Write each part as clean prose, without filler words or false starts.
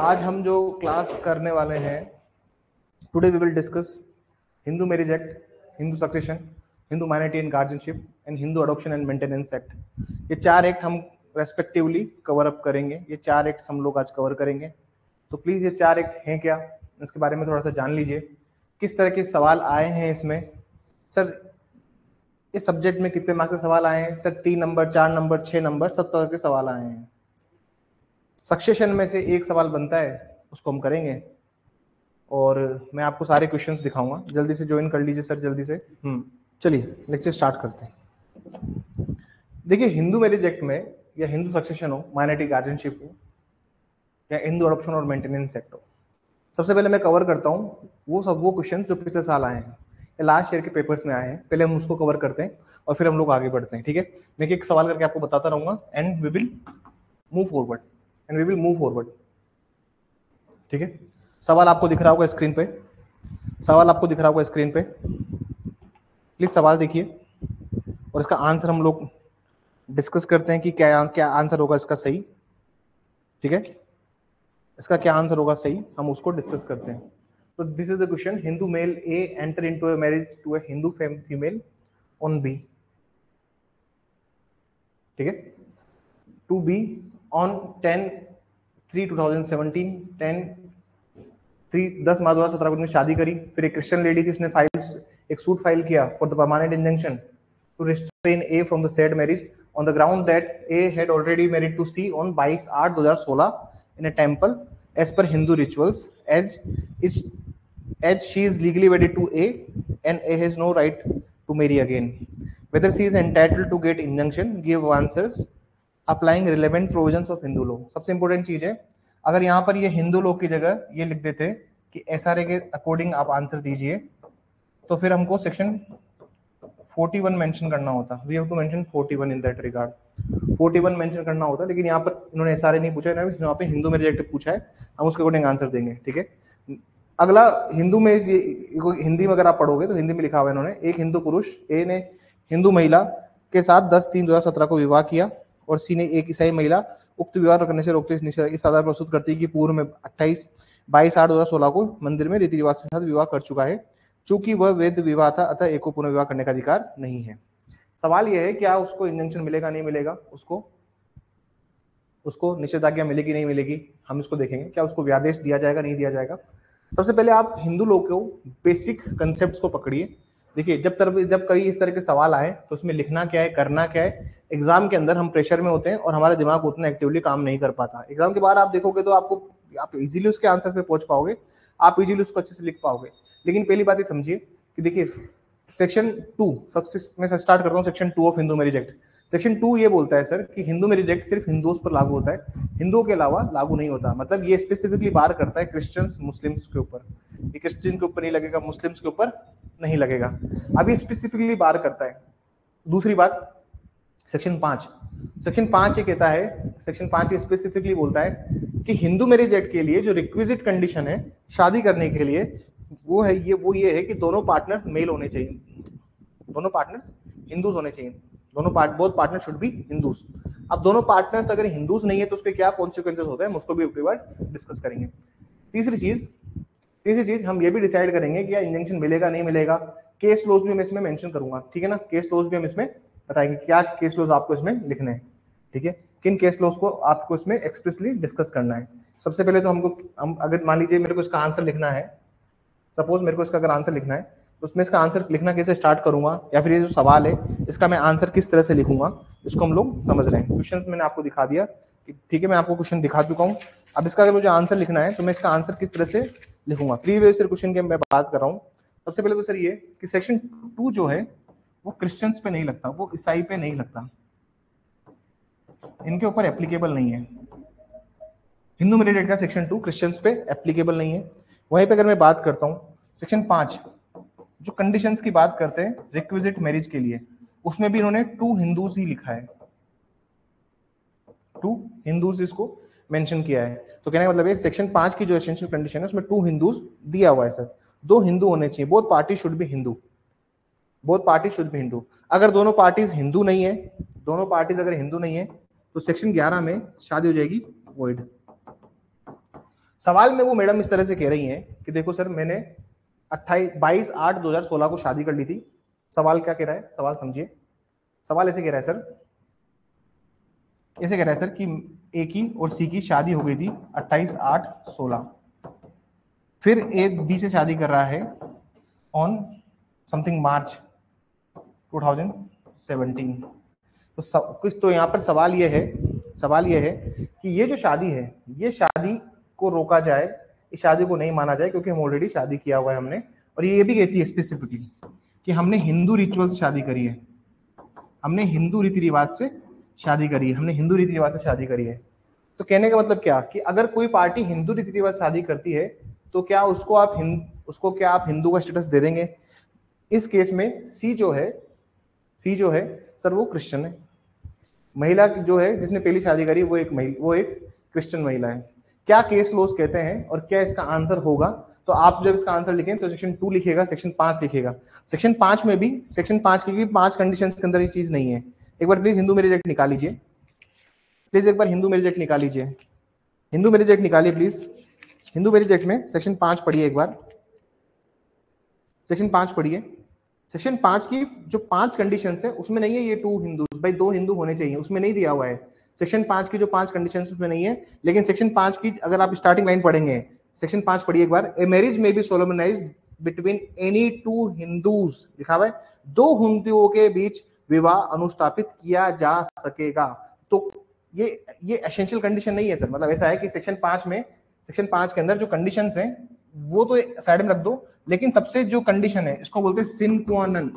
आज हम जो क्लास करने वाले हैं, today we will discuss Hindu marriage act, Hindu succession, Hindu minority and guardianship and Hindu adoption and maintenance act. ये चार एक्ट हम रेस्पेक्टिवली कवर अप करेंगे। ये चार एक्ट हम लोग आज कवर करेंगे। तो प्लीज ये चार एक्ट हैं क्या, इसके बारे में थोड़ा सा जान लीजिए। किस तरह के सवाल आए हैं इसमें, सर इस सब्जेक्ट में कितने मार्क्स के सवाल आए हैं? सर 3 नंबर, 4 नंबर, 6 नंबर, सब तरह के सवाल आए हैं। सक्सेशन में से एक सवाल बनता है, उसको हम करेंगे और मैं आपको सारे क्वेश्चंस दिखाऊंगा। जल्दी से ज्वाइन कर लीजिए सर, जल्दी से। चलिए लेक्चर स्टार्ट करते हैं। देखिए, हिंदू मैरिज एक्ट में या हिंदू सक्सेशन हो, माइनॉरिटी गार्जियनशिप हो या हिंदू अडॉप्शन और मेंटेनेंस एक्ट हो, सबसे पहले मैं कवर करता हूँ वो क्वेश्चन जो पिछले साल आए हैं या लास्ट ईयर के पेपर्स में आए हैं। पहले हम उसको कवर करते हैं और फिर हम लोग आगे बढ़ते हैं, ठीक है। मैं एक सवाल करके आपको बताता रहूंगा and we will move forward, ठीक है। सवाल आपको दिख रहा होगा स्क्रीन पे, प्लीज सवाल देखिए और इसका आंसर हम लोग डिस्कस करते हैं कि क्या आंसर होगा इसका सही, ठीक है। इसका क्या आंसर होगा सही, हम उसको डिस्कस करते हैं। तो this is the question, Hindu male A enter into a marriage to a Hindu female on B, ठीक है, टू बी ऑन 10/3/2017, 10 मार्च 2017 को शादी करी। फिर एक क्रिश्चियन लेडी थी, उसने एक सूट फाइल किया for the permanent injunction to restrain A from the said marriage on the ground that A had already married to C on 22/8/2016 in a temple as per Hindu rituals, as she is legally wedded to A and A has no right to marry again. Whether she is entitled to get injunction, give answers applying relevant provisions of Hindu law. सबसे important चीज है, अगर यहाँ पर ये Hindu law की जगह ये लिख देते कि SRA के अकॉर्डिंग आप आंसर दीजिए, तो फिर हमको सेक्शन 41 मेंशन करना होता। We have to mention 41 in that regard, 41 mention करना होता। लेकिन यहाँ पर इन्होंने SRA नहीं पूछा है, यहाँ पे हिंदू मैरिज एक्ट पूछा है, हम उसके अकॉर्डिंग आंसर देंगे, ठीक है। अगला हिंदू में, हिंदी में अगर आप पढ़ोगे तो हिंदी में लिखा हुआ है इन्होंने, एक हिंदू पुरुष ए ने हिंदू महिला के साथ 10/3/2017 को विवाह किया और सी ने एक ईसाई महिला उक्त विवाह करने से रोकते इस आधार प्रस्तुत करती है कि पूर्व में 22/8/2016 को मंदिर में रीति रिवाज के साथ विवाह कर चुका है। चूंकि वह वैध विवाह था, अतः एक को पुनः विवाह करने का अधिकार नहीं है। सवाल यह है, क्या उसको इंजंक्शन मिलेगा नहीं मिलेगा, उसको निषेधाज्ञा मिलेगी नहीं मिलेगी, हम इसको देखेंगे। क्या उसको व्यादेश दिया जाएगा नहीं दिया जाएगा। सबसे पहले आप हिंदू लोग को बेसिक कंसेप्ट को पकड़िए। देखिए, जब कई इस तरह के सवाल आए तो उसमें लिखना क्या है, करना क्या है। एग्जाम के अंदर हम प्रेशर में होते हैं और हमारा दिमाग उतना एक्टिवली काम नहीं कर पाता। एग्जाम के बाद आप देखोगे तो आप इजीली उसके आंसर पे पहुंच पाओगे, आप इजीली उसको अच्छे से लिख पाओगे। लेकिन पहली बात ये समझिए कि देखिए, सेक्शन 2 में स्टार्ट करता हूँ। Section 2 of Hindu marriage act, section 2 ये बोलता है सर कि हिंदू मैरिज एक्ट सिर्फ हिंदुओं पर लागू होता है, हिंदुओं के अलावा लागू नहीं होता। मतलब ये स्पेसिफिकली बार करता है क्रिश्चियंस मुस्लिम्स के ऊपर। ये क्रिश्चियन के ऊपर नहीं लगेगा, मुस्लिम्स के ऊपर नहीं लगेगा। अब ये स्पेसिफिकली बार करता है। दूसरी बात, सेक्शन 5 ये कहता है, सेक्शन 5 ये स्पेसिफिकली बोलता है कि हिंदू मैरिज एक्ट के लिए जो रिक्विजिट कंडीशन है शादी करने के लिए, वो ये है कि दोनों पार्टनर्स मेल होने चाहिए, दोनों पार्टनर्स हिंदूज होने चाहिए, both partner should be Hindus. अब दोनों पार्टनर्स अगर हिंदूज नहीं है तो उसके क्या कॉन्सिक्वेंसेस होते हैं, उसको भी अगली बार डिस्कस करेंगे। तीसरी चीज हम ये भी डिसाइड करेंगे कि इंजंक्शन मिलेगा नहीं मिलेगा। केस लॉज भी मैं इसमें मेंशन करूंगा, ठीक है ना। केस लॉज भी हम इसमें बताएंगे, क्या केस लॉज आपको इसमें लिखने हैं, ठीक है। किन केस लॉज को आपको इसमें एक्सप्रेसली डिस्कस करना है। सबसे पहले तो हम अगर मान लीजिए मेरे को इसका आंसर लिखना है, सपोज मेरे को इसका अगर आंसर लिखना है तो उसमें इसका आंसर लिखना कैसे स्टार्ट करूंगा, या फिर ये जो सवाल है इसका मैं आंसर किस तरह से लिखूंगा, इसको हम लोग समझ रहे हैं। क्वेश्चन मैंने आपको दिखा दिया कि ठीक है, मैं आपको क्वेश्चन दिखा चुका हूँ। अब इसका अगर मुझे आंसर लिखना है तो मैं इसका आंसर किस तरह से लिखूंगा। प्रीवियस क्वेश्चन की मैं बात कर रहा हूँ। सबसे पहले तो सर ये कि सेक्शन 2 जो है वो क्रिश्चियंस पे नहीं लगता, वो ईसाई पे नहीं लगता, इनके ऊपर एप्लीकेबल नहीं है। हिंदू मैरिज एक्ट का सेक्शन 2 क्रिश्चियंस पे एप्लीकेबल नहीं है। वहीं पे अगर मैं बात करता हूँ सेक्शन 5 जो कंडीशंस की बात करते हैं रिक्विजिट मैरिज के लिए, उसमें भी इन्होंने 2 हिंदूज ही लिखा है, 2 हिंदूज इसको मेंशन किया है। तो कहने का मतलब है सेक्शन 5 की जो एसेंशियल कंडीशन है उसमें 2 हिंदूज दिया हुआ है सर, 2 हिंदू होने चाहिए, both party should be Hindu. अगर दोनों पार्टीज हिंदू नहीं है, दोनों पार्टीज अगर हिंदू नहीं है तो सेक्शन 11 में शादी हो जाएगी वॉइड। सवाल में वो मैडम इस तरह से कह रही हैं कि देखो सर मैंने 22/8/2016 को शादी कर ली थी। सवाल क्या कह रहा है, सवाल समझिए। सवाल ऐसे कह रहा है सर, ऐसे कह रहा है सर कि ए की और सी की शादी हो गई थी 28/8/16, फिर ए बी से शादी कर रहा है ऑन समथिंग मार्च 2017। तो यहाँ पर सवाल ये है कि ये जो शादी है, ये शादी को रोका जाए, इस शादी को नहीं माना जाए, क्योंकि हम ऑलरेडी शादी किया हुआ है हमने। और ये भी कहती है स्पेसिफिकली कि हमने हिंदू रिचुअल से शादी करी है, हमने हिंदू रीति रिवाज से शादी करी है, हमने हिंदू रीति रिवाज से शादी करी है। तो कहने का मतलब क्या कि अगर कोई पार्टी हिंदू रीति रिवाज शादी करती है तो क्या उसको क्या आप हिंदू का स्टेटस दे देंगे? इस केस में सी जो है सर वो क्रिश्चियन है। महिला जो है जिसने पहली शादी करी वो एक क्रिश्चियन महिला है। क्या केस लॉज कहते हैं और क्या इसका आंसर होगा? तो आप जब इसका आंसर लिखें तो सेक्शन 2 लिखेगा, सेक्शन 5 लिखेगा। सेक्शन 5 में भी सेक्शन 5 की 5 कंडीशंस के अंदर ये चीज नहीं है। एक बार प्लीज हिंदू मैरिज एक्ट निकाल लीजिए, प्लीज एक बार हिंदू मैरिज एक्ट निकाल लीजिए, हिंदू मैरिज एक्ट निकालिए प्लीज। हिंदू मैरिज एक्ट में सेक्शन 5 पढ़िए एक बार, सेक्शन 5 पढ़िए। सेक्शन 5 की जो 5 कंडीशंस है उसमें नहीं है ये 2 हिंदूज, भाई 2 हिंदू होने चाहिए, उसमें नहीं दिया हुआ है। सेक्शन 5 की जो 5 कंडीशंस उसमें नहीं है, लेकिन सेक्शन 5 की अगर आप स्टार्टिंग लाइन पढ़ेंगे, सेक्शन 5 पढ़िए एक बार। ए मैरिज में बी सोलोमनाइज्ड बिटवीन एनी 2 हिंदूज, लिखा हुआ है 2 हिंदुओं के बीच विवाह अनुष्ठापित किया जा सकेगा। तो ये एसेंशियल कंडीशन नहीं है सर, मतलब ऐसा है कि सेक्शन 5 के अंदर जो कंडीशंस हैं वो तो साइड में रख दो, लेकिन सबसे जो कंडीशन है इसको बोलते हैं सिन क्वा नन।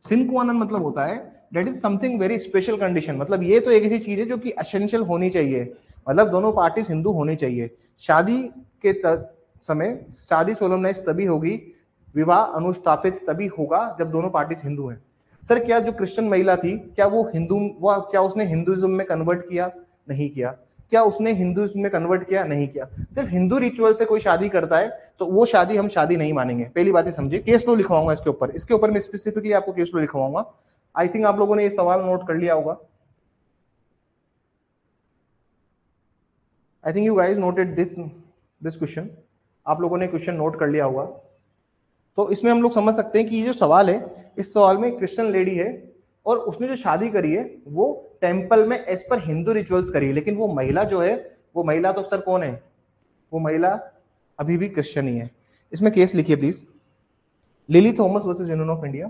सिन क्वा नन मतलब होता है that is something very special condition, मतलब ये तो एक ऐसी चीज है जो कि एसेंशियल होनी चाहिए, मतलब दोनों पार्टीज हिंदू होनी चाहिए। शादी के समय शादी सोलमनाइज तभी होगी, विवाह अनुष्ठापित तभी होगा जब दोनों पार्टीज हिंदू हैं। सर क्या जो क्रिश्चियन महिला थी क्या क्या उसने हिंदुइज्म में कन्वर्ट किया? नहीं किया। क्या उसने हिंदुइज्म में कन्वर्ट किया? नहीं किया। सिर्फ हिंदू रिचुअल से कोई शादी करता है तो वो शादी हम शादी नहीं मानेंगे। पहली बात समझिए। केस लो लिखवाऊंगा इसके ऊपर मैं स्पेसिफिकली आपको केस लो लिखवाऊंगा। आई थिंक आप लोगों ने ये सवाल नोट कर लिया होगा। I think you guys noted this question, आप लोगों ने क्वेश्चन नोट कर लिया होगा। तो इसमें हम लोग समझ सकते हैं कि ये जो सवाल है, इस सवाल में क्रिश्चियन लेडी है और उसने जो शादी करी है वो टेंपल में एज पर हिंदू रिचुअल्स करी है, लेकिन वो महिला जो है, वो महिला तो सर कौन है? वो महिला अभी भी क्रिश्चियन ही है। इसमें केस लिखिए please, lily Thomas versus union of India.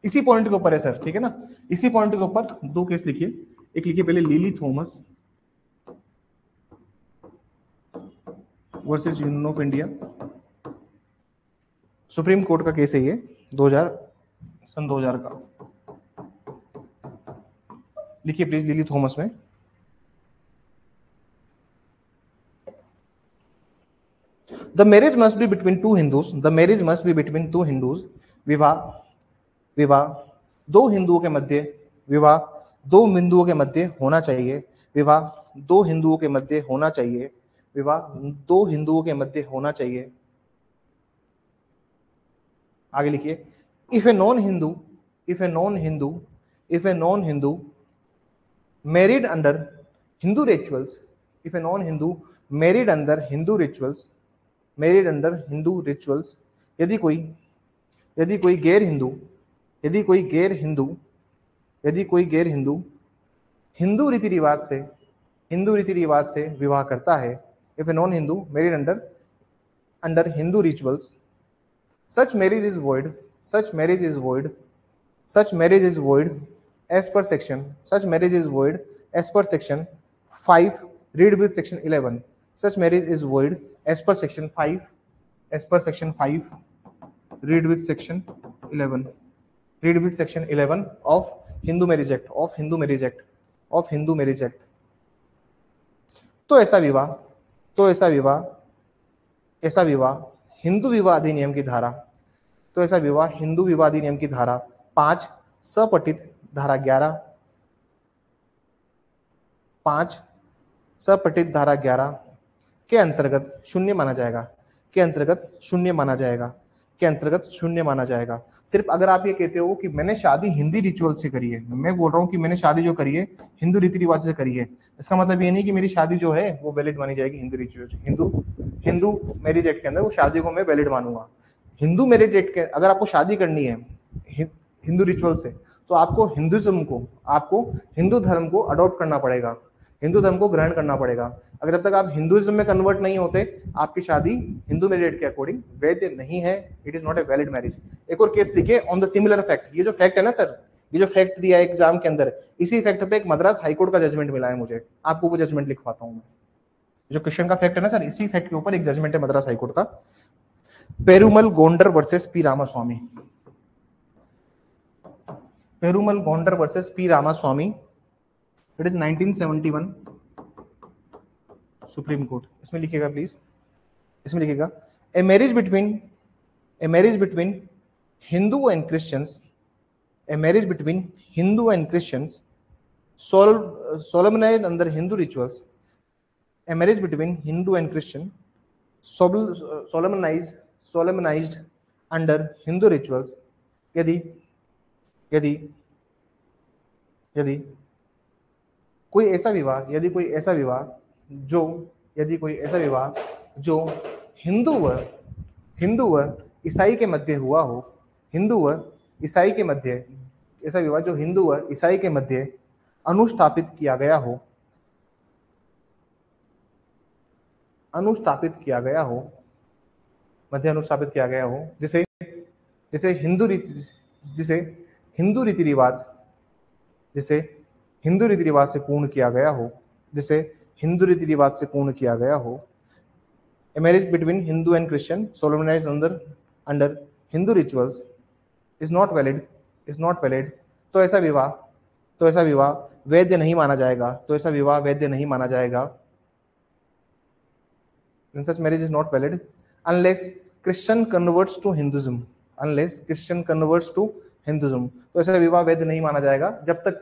इसी पॉइंट के ऊपर है सर, ठीक है ना? इसी पॉइंट के ऊपर 2 केस लिखिए। एक लिखिए पहले lily Thomas versus union of India, supreme court का केस है ये, 2000 का। लिखिए प्लीज लिली थॉमस में। The marriage must be between 2 Hindus. The marriage must be between 2 Hindus. विवाह 2 हिंदुओं के मध्य, विवाह 2 हिंदुओं के मध्य होना चाहिए, विवाह 2 हिंदुओं के मध्य होना चाहिए, विवाह 2 हिंदुओं के मध्य होना चाहिए। आगे लिखिए, if a non-Hindu married under Hindu rituals, if a non-Hindu married under Hindu rituals, यदि कोई गैर हिंदू हिंदू रीति रिवाज से विवाह करता है, if a non-Hindu married under Hindu rituals, such marriage is void as per section 5, read with section 11. Such marriage is void as per section 5, read with section 11 of Hindu Marriage Act, तो ऐसा विवाह हिंदू विवाह अधिनियम की धारा, तो ऐसा विवाह हिंदू विवाह अधिनियम की धारा 5 सपठित धारा 11 के अंतर्गत शून्य माना जाएगा, के अंतर्गत शून्य माना जाएगा। सिर्फ अगर आप ये कहते हो कि मैंने शादी हिंदी रिचुअल से करी है, मैं बोल रहा हूँ कि मैंने शादी जो करी है हिंदू रीति रिवाज से करी है, इसका मतलब ये नहीं कि मेरी शादी जो है वो वैलिड मानी जाएगी Hindu ritual, Hindu marriage act के अंदर वो शादी को मैं वैलिड मानूंगा। हिंदू मैरिज एक्ट के अगर आपको शादी करनी है हिंदू रिचुअल से, तो आपको हिंदू धर्म को अडॉप्ट करना पड़ेगा, हिंदू धर्म को ग्रहण करना पड़ेगा। अगर जब तक आप हिंदुइज्म में कन्वर्ट नहीं होते, आपकी शादी हिंदू मैरिज के अकॉर्डिंग वैध नहीं है, it is not a valid marriage. एक और केस लिखिए ऑन द सिमिलर फैक्ट। ये जो फैक्ट है ना सर, ये जो फैक्ट दिया है एग्जाम के अंदर, इसी फैक्ट पे एक मद्रास हाईकोर्ट का जजमेंट मिला है मुझे, आपको वो जजमेंट लिखवाता हूं मैं। जो क्वेश्चन का फैक्ट है ना सर, इसी फैक्ट के ऊपर एक जजमेंट है मद्रास हाईकोर्ट का, Perumal Gounder versus P Ramaswamy. Perumal Gounder versus P Ramaswamy, it is 1971 supreme court. इसमें लिखिएगा प्लीज, इसमें लिखिएगा a marriage between Hindu and Christians, a marriage between Hindu and Christians solemnized under Hindu rituals, a marriage between Hindu and Christian solemnized under Hindu rituals, यदि कोई ऐसा विवाह जो हिंदू व ईसाई के मध्य हुआ हो, ऐसा विवाह जो हिंदू व ईसाई के मध्य अनुस्थापित किया गया हो, जिसे हिंदू रीति रिवाज से पूर्ण किया गया हो, a marriage between Hindu and Christian solemnized under Hindu rituals is not valid, तो ऐसा विवाह वैध नहीं माना जाएगा। And such marriage is not valid unless Christian converts to Hinduism, तो ऐसा विवाह वैध नहीं माना जाएगा जब तक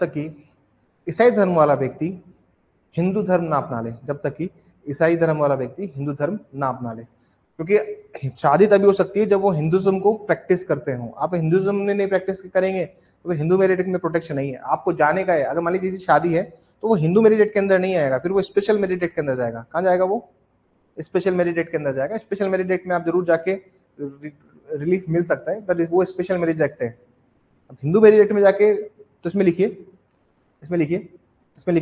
कि ईसाई धर्म वाला व्यक्ति हिंदू धर्म ना अपना ले, क्योंकि शादी तभी हो सकती है जब वो हिंदुज्म को प्रैक्टिस करते हो। आप हिंदुज्म में नहीं प्रैक्टिस करेंगे तो हिंदू मैरिज एक्ट में प्रोटेक्शन नहीं है। आपको जाने का है, अगर मान लीजिए शादी है तो वो हिंदू मैरिज एक्ट के अंदर नहीं आएगा, फिर वो स्पेशल मैरिज एक्ट के अंदर जाएगा। कहाँ जाएगा वो? स्पेशल मैरिज एक्ट के अंदर जाएगा। स्पेशल मैरिज एक्ट में आप जरूर जाके रिलीफ मिल सकता है, बट वो स्पेशल मैरिज एक्ट है। अब हिंदू मैरिज एक्ट में जाके तो इसमें लिखिए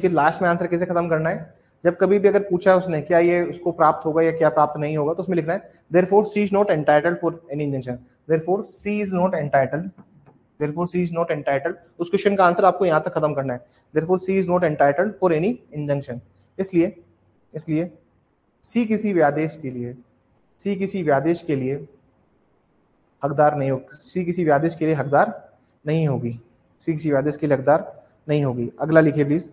लास्ट में आंसर कैसे खत्म करना है। जब कभी भी अगर पूछा है उसने क्या ये उसको प्राप्त होगा या क्या प्राप्त नहीं होगा, तो उसमें लिखना है therefore she is not entitled for any injunction, therefore she is not entitled। उस क्वेश्चन का आंसर आपको यहाँ तक खत्म करना है, therefore she is not entitled for any injunction। इसलिए सी किसी व्यादेश के लिए हकदार नहीं होगी। अगला लिखिए प्लीज,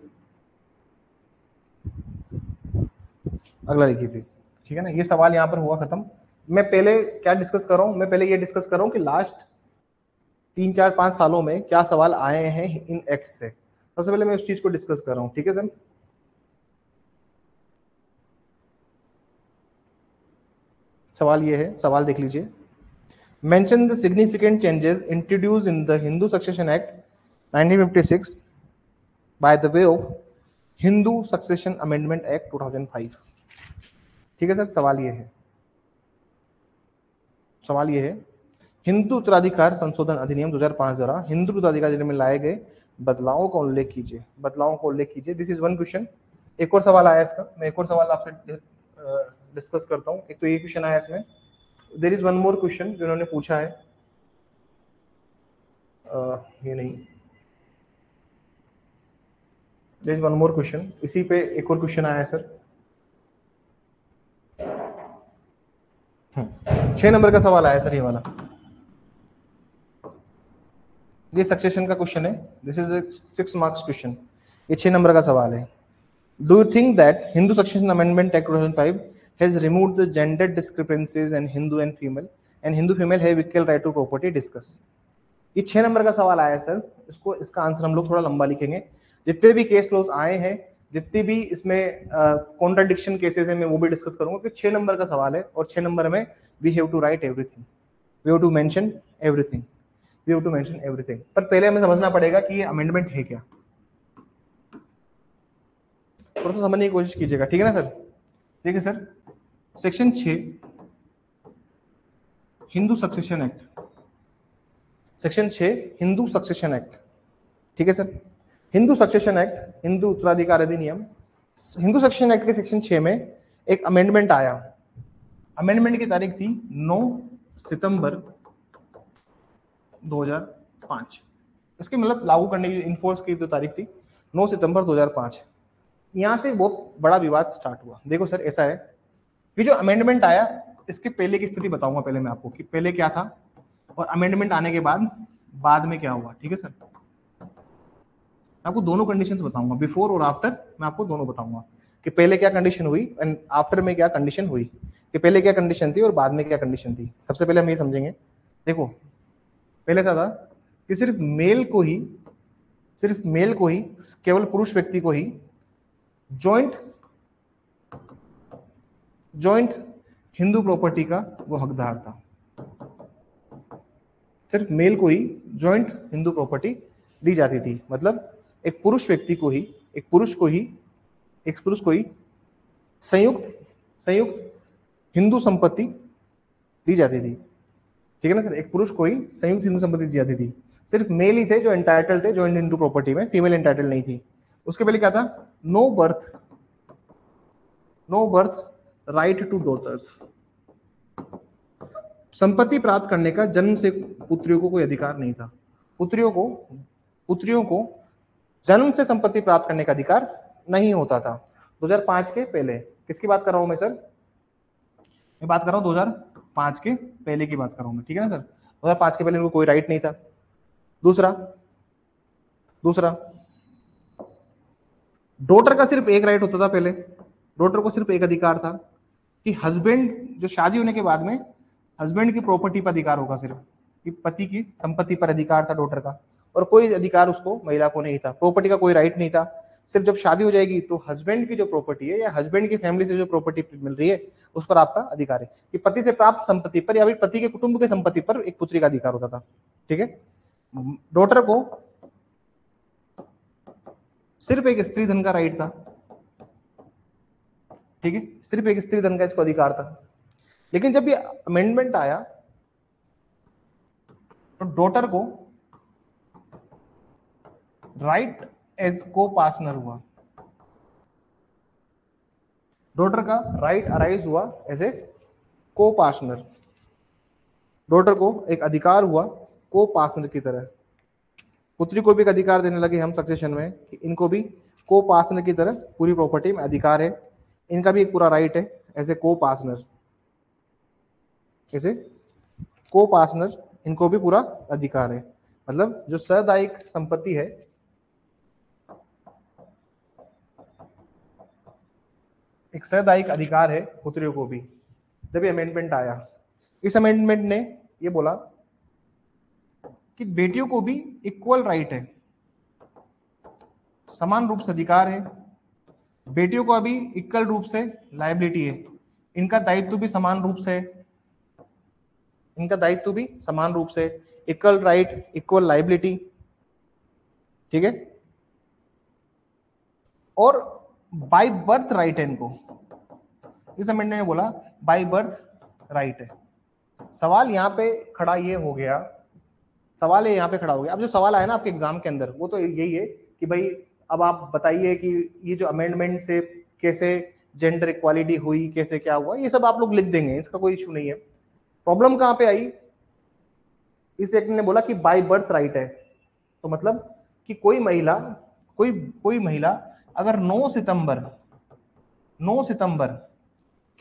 ठीक है ना। ये सवाल यहाँ पर हुआ खत्म। मैं पहले क्या डिस्कस कर रहा हूँ, मैं पहले ये डिस्कस कर रहा हूँ कि लास्ट 3, 4, 5 सालों में क्या सवाल आए हैं इन एक्ट से। सबसे पहले मैं उस चीज को डिस्कस कर रहा हूँ, ठीक है सर। सवाल ये है, सवाल देख लीजिए। Mention the significant changes introduce in the Hindu succession act 1956 by the way of Hindu succession amendment act 2005। ठीक है सर, सवाल ये है हिंदू उत्तराधिकार संशोधन अधिनियम 2005 द्वारा हिंदू उत्तराधिकार में लाए गए बदलावों का उल्लेख कीजिए। This is one question. एक और सवाल आया इसका, मैं एक और सवाल आपसे डिस्कस करता हूँ। एक तो ये क्वेश्चन आया इसमें, there is one more question जो उन्होंने पूछा है, ये नहीं, there is one more question, इसी पे एक और क्वेश्चन आया है सर। 6 नंबर का सवाल आया सर, ये वाला, ये सक्सेशन का क्वेश्चन है। दिस इज 6 मार्क्स क्वेश्चन, ये 6 नंबर का सवाल है। Do you think that Hindu succession amendment act 2005 has removed the gender discrepancies in Hindu and female have equal right to property? Discuss। ये 6 नंबर का सवाल आया सर। इसका आंसर हम लोग थोड़ा लंबा लिखेंगे। जितने भी केस लॉज आए हैं जितनी भी इसमें कॉन्ट्राडिक्शन केसेस है मैं वो भी डिस्कस करूंगा, कि 6 नंबर का सवाल है और 6 नंबर में we have to write everything, we have to mention everything, we have to mention everything. पर पहले हमें समझना पड़ेगा कि ये अमेंडमेंट है क्या, थोड़ा सा समझने की कोशिश कीजिएगा, ठीक है ना सर। देखिए sir, section 6 Hindu succession act, section 6 Hindu succession act, ठीक है sir. Hindu succession act, Hindu उत्तराधिकार अधिनियम, हिंदू सक्सेशन एक्ट के सेक्शन 6 में एक अमेंडमेंट आया। अमेंडमेंट की तारीख थी 9 सितंबर 2005। इसके मतलब लागू करने की, इन्फोर्स की जो तारीख थी 9 सितंबर 2005। यहां से बहुत बड़ा विवाद स्टार्ट हुआ। देखो सर, ऐसा है कि जो अमेंडमेंट आया, इसके पहले की स्थिति बताऊंगा पहले मैं आपको, कि पहले क्या था और अमेंडमेंट आने के बाद में क्या हुआ, ठीक है सर। आपको दोनों कंडीशंस बताऊंगा, बिफोर और आफ्टर मैं आपको दोनों बताऊंगा, कि पहले क्या कंडीशन हुई एंड आफ्टर में क्या कंडीशन हुई, कि पहले क्या कंडीशन थी और बाद में क्या कंडीशन थी। सबसे पहले हम ये समझेंगे। देखो, पहले ऐसा था कि सिर्फ मेल को ही, केवल पुरुष व्यक्ति को ही जॉइंट हिंदू प्रॉपर्टी का वो हकदार था। सिर्फ मेल को ही जॉइंट हिंदू प्रॉपर्टी दी जाती थी, मतलब एक पुरुष व्यक्ति को ही, एक पुरुष को ही संयुक्त हिंदू संपत्ति दी जाती थी, ठीक है ना सर। एक पुरुष को ही संयुक्त हिंदू संपत्ति दी जाती थी। सिर्फ मेल ही थे जो एंटाइटल थे जॉइंट हिंदू प्रॉपर्टी में, फीमेल एंटाइटल नहीं थी। उसके पहले क्या था, no birth right to daughters, संपत्ति प्राप्त करने का जन्म से पुत्रियों को कोई अधिकार नहीं था। पुत्रियों को जन्म से संपत्ति प्राप्त करने का अधिकार नहीं होता था 2005 के पहले। किसकी बात कर रहा हूं मैं सर, मैं बात कर रहा हूं 2005 के पहले की बात कर रहा हूं मैं, ठीक है ना सर। 2005 के पहले इनको कोई राइट नहीं था। दूसरा डॉटर का सिर्फ एक राइट होता था पहले, डॉटर को सिर्फ एक अधिकार था कि हस्बैंड, जो शादी होने के बाद में हस्बैंड की प्रॉपर्टी पर अधिकार होगा सिर्फ, कि पति की संपत्ति पर अधिकार था डॉटर का, और कोई अधिकार उसको महिला को नहीं था। प्रॉपर्टी का कोई राइट नहीं था। सिर्फ जब शादी हो जाएगी तो हस्बैंड की जो प्रॉपर्टी है या हस्बैंड की फैमिली से जो प्रॉपर्टी मिल रही है उस पर आपका अधिकार है, कि पति से प्राप्त संपत्ति पर या फिर पति के कुटुंब की संपत्ति पर एक पुत्री का अधिकार होता था, ठीक है। डॉटर को सिर्फ एक स्त्री धन का राइट था, ठीक है, सिर्फ एक स्त्री धन का इसको अधिकार था। लेकिन जब ये अमेंडमेंट आया तो डॉटर को राइट एज को पार्टनर हुआ, डॉटर का राइट अराइज हुआ एज ए को पार्टनर, डॉटर को एक अधिकार हुआ को पार्टनर की तरह। पुत्री को भी एक अधिकार देने लगे हम सक्सेशन में, कि इनको भी को पार्टनर की तरह पूरी प्रॉपर्टी में अधिकार है, इनका भी एक पूरा राइट है एज ए को पार्टनर, कैसे को पार्टनर, इनको भी पूरा अधिकार है। मतलब जो सदायिक संपत्ति है, एक सदायिक अधिकार है पुत्रियों को भी। जब ये अमेंडमेंट आया, इस अमेंडमेंट ने ये बोला कि बेटियों को भी इक्वल राइट है, समान रूप से अधिकार है, बेटियों को अभी इक्वल रूप से लायबिलिटी है, इनका दायित्व भी समान रूप से, इक्वल राइट इक्वल लायबिलिटी, ठीक है। और बाय बर्थ राइट है इनको, इस अमेंडमेंट ने बोला बाय बर्थ राइट है। सवाल यहाँ पे खड़ा ये हो गया, सवाल यहाँ पे खड़ा हो गया। अब जो सवाल आया ना आपके एग्जाम के अंदर, वो तो यही है कि भाई अब आप बताइए कि ये जो अमेंडमेंट से कैसे जेंडर इक्वालिटी हुई, कैसे क्या हुआ, ये सब आप लोग लिख देंगे, इसका कोई इशू नहीं है। प्रॉब्लम कहाँ पे आई, इस एक्ट ने बोला कि बाय बर्थ राइट है, तो मतलब कि कोई महिला अगर 9 सितंबर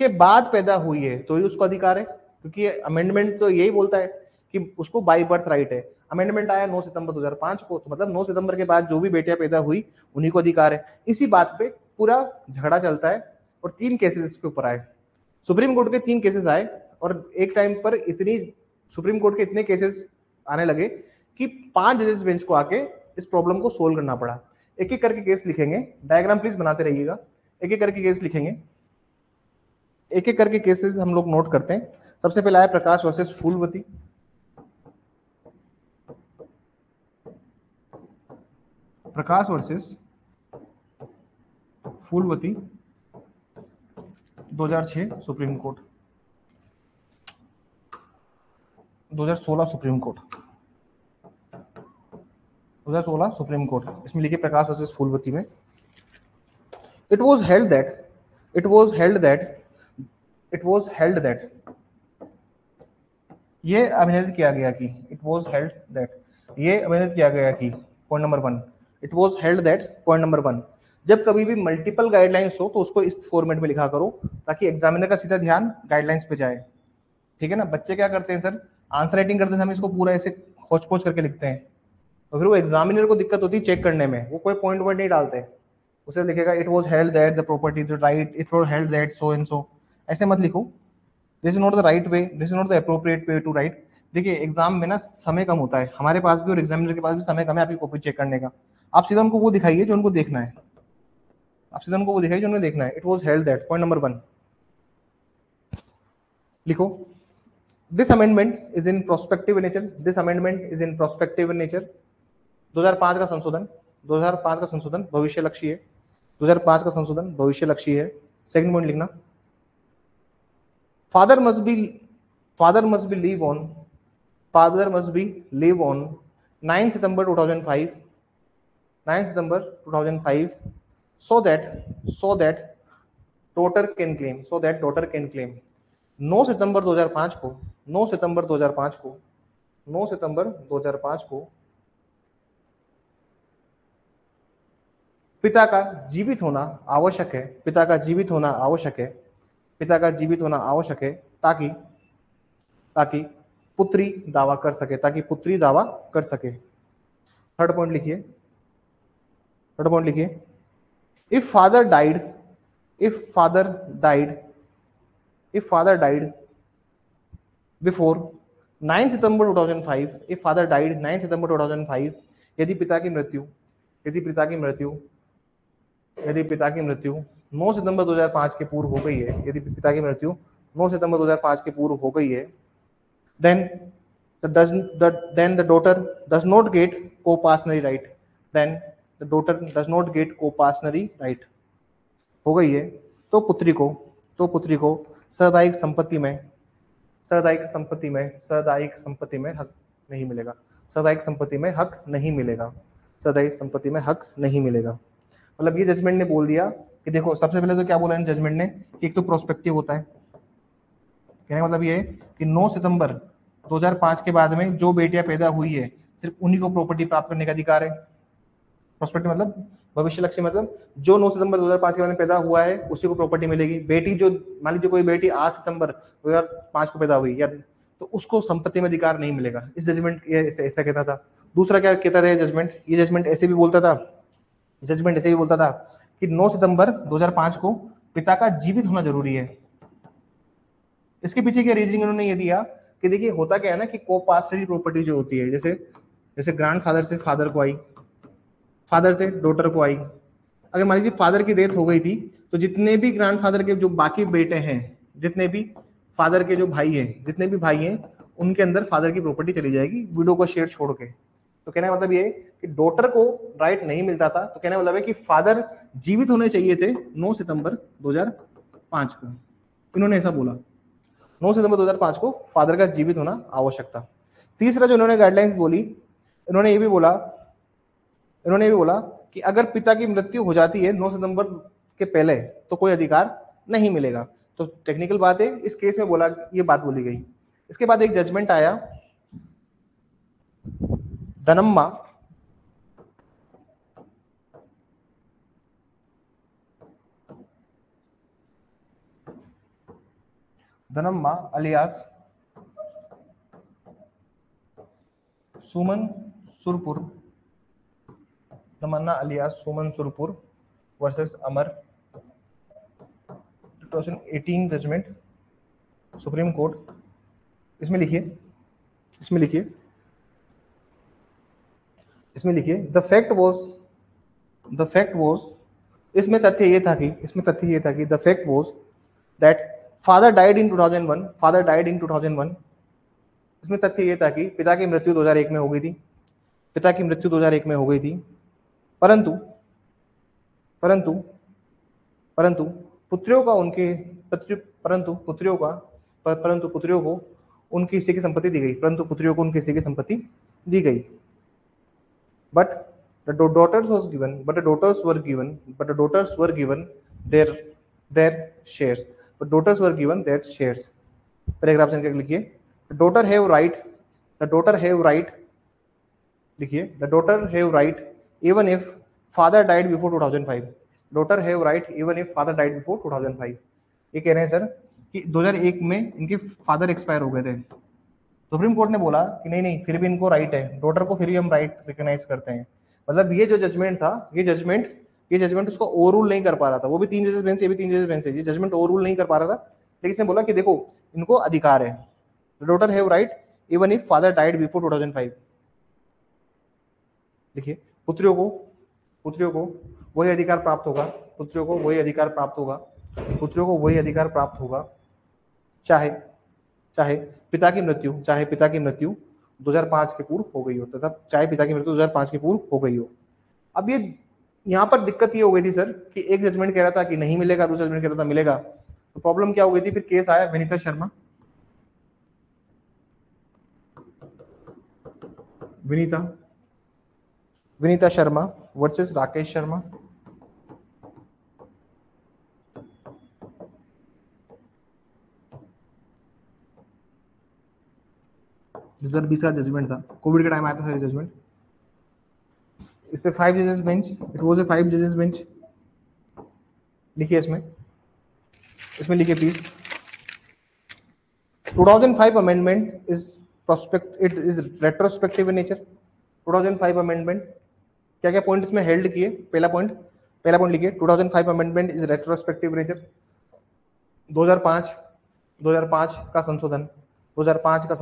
के बाद पैदा हुई है तो ही उसको अधिकार है, क्योंकि अमेंडमेंट तो यही बोलता है कि उसको बाय बर्थ राइट है। अमेंडमेंट आया 9 सितंबर 2005 को, तो मतलब 9 सितंबर के बाद जो भी बेटियां पैदा हुई उन्हीं को अधिकार है। इसी बात पे पूरा झगड़ा चलता है और 3 केसेस इसके ऊपर आए, सुप्रीम कोर्ट के 3 केसेस आए, और एक टाइम पर सुप्रीम कोर्ट के इतने केसेस आने लगे कि 5 जजेस बेंच को आके इस प्रॉब्लम को सोल्व करना पड़ा। एक एक करके केस लिखेंगे, डायग्राम प्लीज बनाते रहिएगा, एक एक करके केस लिखेंगे, एक एक करके केसेस हम लोग नोट करते हैं। सबसे पहला है Prakash versus Phoolwati. Prakash versus Phoolwati 2006 supreme court, 2016 supreme court, 2016 supreme court. इसमें लिखिए प्रकाश वर्सेस फूलवती में, it was held that it was held that it was held that ये अभिनेत किया गया कि इट वाज हेल्ड दैट ये अभिनेत किया गया कि point number 1, it was held that point number 1। जब कभी भी मल्टीपल गाइडलाइंस हो तो उसको इस फॉर्मेट में लिखा करो ताकि एग्जामिनर का सीधा ध्यान गाइडलाइंस पे जाए। ठीक है ना। बच्चे क्या करते हैं सर, आंसर राइटिंग करते समय इसको पूरा ऐसे खोज खोज करके लिखते हैं, तो फिर वो एग्जामिनर को दिक्कत होती है चेक करने में, वो कोई पॉइंट वर्ड नहीं डालते, उसे लिखेगा it was held that the property the right, it was held that so and so, ऐसे मत लिखो। This is not the right way, this is not the appropriate way to write. देखिए exam में ना समय कम होता है, हमारे पास भी और एग्जामिनर के पास भी समय कम है आपकी कॉपी चेक करने का। आप सीधा उनको वो दिखाइए जो उनको देखना है, आप सीधा उनको वो दिखाइए जो उन्हें देखना है। It was held that point number 1 लिखो। This amendment is in prospective nature, this amendment is in prospective nature. 2005 का संशोधन, 2005 का संशोधन भविष्य लक्ष्य है, 2005 का संशोधन भविष्य लक्ष्य है। सेकंड पॉइंट लिखना, father must be father must be leave on father must be leave on 9 September 2005, 9 September 2005 so that daughter can claim, so that daughter can claim। 9 सितंबर 2005 को 9 सितंबर 2005 को 9 सितंबर 2005 को पिता का जीवित होना आवश्यक है, पिता का जीवित होना आवश्यक है, पिता का जीवित होना आवश्यक है ताकि ताकि पुत्री दावा कर सके, ताकि पुत्री दावा कर सके। थर्ड पॉइंट लिखिए, थर्ड पॉइंट लिखिए, if father died if father died if father died before 9 September 2005, if father died 9 सितंबर 2005, यदि पिता की मृत्यु यदि पिता की मृत्यु यदि पिता की मृत्यु 9 सितंबर 2005 के पूर्व हो गई है, यदि पिता की मृत्यु 9 सितंबर 2005 के पूर्व हो गई है, then the daughter does not get co-parental right, then the daughter does not get co-parental right हो गई है तो पुत्री को सादायिक संपत्ति में हक नहीं मिलेगा, सादायिक संपत्ति में हक नहीं मिलेगा, सादायिक संपत्ति में हक नहीं मिलेगा। मतलब ये जजमेंट ने बोल दिया कि देखो, सबसे पहले तो क्या बोला इन जजमेंट ने कि एक तो प्रोस्पेक्टिव होता है, कहने का मतलब ये है कि 9 सितंबर 2005 के बाद में जो बेटियां पैदा हुई है सिर्फ उन्हीं को प्रॉपर्टी प्राप्त करने का अधिकार है। प्रोस्पेक्टिव मतलब भविष्य लक्ष्य, मतलब जो 9 सितंबर 2005 के बाद में पैदा हुआ है उसी को प्रॉपर्टी मिलेगी। बेटी जो मान लीजिए कोई बेटी 8 सितंबर 2005 को पैदा हुई या तो उसको संपत्ति में अधिकार नहीं मिलेगा। इस जजमेंट ऐसा कहता था। दूसरा क्या कहता था जजमेंट, ये जजमेंट ऐसे भी बोलता था, जजमेंट ऐसे भी बोलता था कि 9 सितंबर 2005 को पिता का जीवित होना जरूरी है। इसके पीछे क्या रीजनिंग उन्होंने ये दिया कि देखिए होता क्या है ना कि कोपास्टरी प्रॉपर्टी जो होती है, जैसे ग्रैंडफादर से फादर को आई, फादर से डॉटर को आई। अगर मान लीजिए फादर की डेथ हो गई थी तो जितने भी ग्रैंडफादर के जो बाकी बेटे हैं, जितने भी फादर के जो भाई हैं, जितने भी भाई हैं उनके अंदर फादर की प्रॉपर्टी चली जाएगी विडो का शेयर छोड़ के। तो कहने का मतलब ये कि डॉटर को राइट नहीं मिलता था, तो कहने का मतलब है कि फादर जीवित होने चाहिए थे 9 सितंबर 2005 को। इन्होंने ऐसा बोला 9 सितंबर 2005 को फादर का जीवित होना आवश्यक था। तीसरा जो इन्होंने गाइडलाइंस बोली, इन्होंने ये भी बोला कि अगर पिता की मृत्यु हो जाती है 9 सितंबर के पहले तो कोई अधिकार नहीं मिलेगा। तो टेक्निकल बात है, इस केस में बोला, ये बात बोली गई। इसके बाद एक जजमेंट आया धनम्मा अलियास सुमन सुरपुर, तमन्ना अलियास सुमन सुरपुर वर्सेस अमर, 2018 जजमेंट सुप्रीम कोर्ट। इसमें लिखिए the fact the fact was, इसमें तथ्य ये था कि the fact was that father died in 2001, इसमें तथ्य ये था कि पिता की मृत्यु 2001 में हो गई थी, परंतु परंतु परंतु पुत्रियों का उनके परंतु पुत्रियों को उनकी हिस्से की संपत्ति दी गई, but the daughters were given their shares. Paragraph से लिखिए, the daughter have right, लिखिए, the daughter have right even if father died before 2005. ये कह रहे हैं सर कि 2001 में इनके फादर एक्सपायर हो गए थे, सुप्रीम कोर्ट ने बोला कि नहीं फिर भी इनको राइट है, डॉटर को फिर भी हम राइट रिकॉग्नाइज करते हैं। मतलब ये जो जजमेंट था, ये जजमेंट उसको ओवररूल नहीं कर पा रहा था, वो भी 3 जजेस बेंच से, ये भी 3 जजेस बेंच से, ये जजमेंट ओवररूल नहीं कर पा रहा था, लेकिन इसने बोला कि देखो इनको अधिकार है, daughter have right even if father died before 2005। देखिए, पुत्रियों को वही अधिकार प्राप्त होगा, चाहे पिता की मृत्यु 2005 के पूर्व हो गई हो, अब ये यहाँ पर दिक्कत ये हो गई थी सर कि एक जजमेंट कह रहा था कि नहीं मिलेगा, दूसरा जजमेंट कह रहा था मिलेगा, तो प्रॉब्लम क्या हो गई थी, फिर केस आया विनीता शर्मा वर्सेस राकेश शर्मा। 2020 का जजमेंट था, कोविड के टाइम आया था सर जजमेंट। इससे 5 जजेस बेंच, इट वाज ए 5 जजेस बेंच। लिखिए इसमें लिखिए please, 2005 amendment is retrospective in nature. 2005 amendment क्या पॉइंट इसमें हेल्ड किए, पहला पॉइंट लिखिए, 2005 अमेंडमेंट इज रेट्रोस्पेक्टिव नेचर। 2005 का संशोधन 2005 का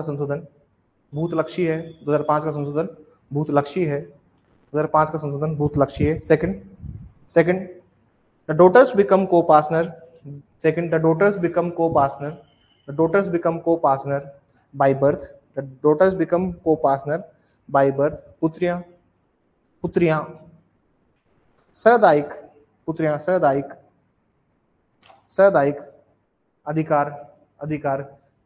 संशोधन भूतलक्षी है। 2005 का संशोधन भूतलक्षी है। Second, the daughters become co-partner by birth. पुत्रियां सदायिक अधिकार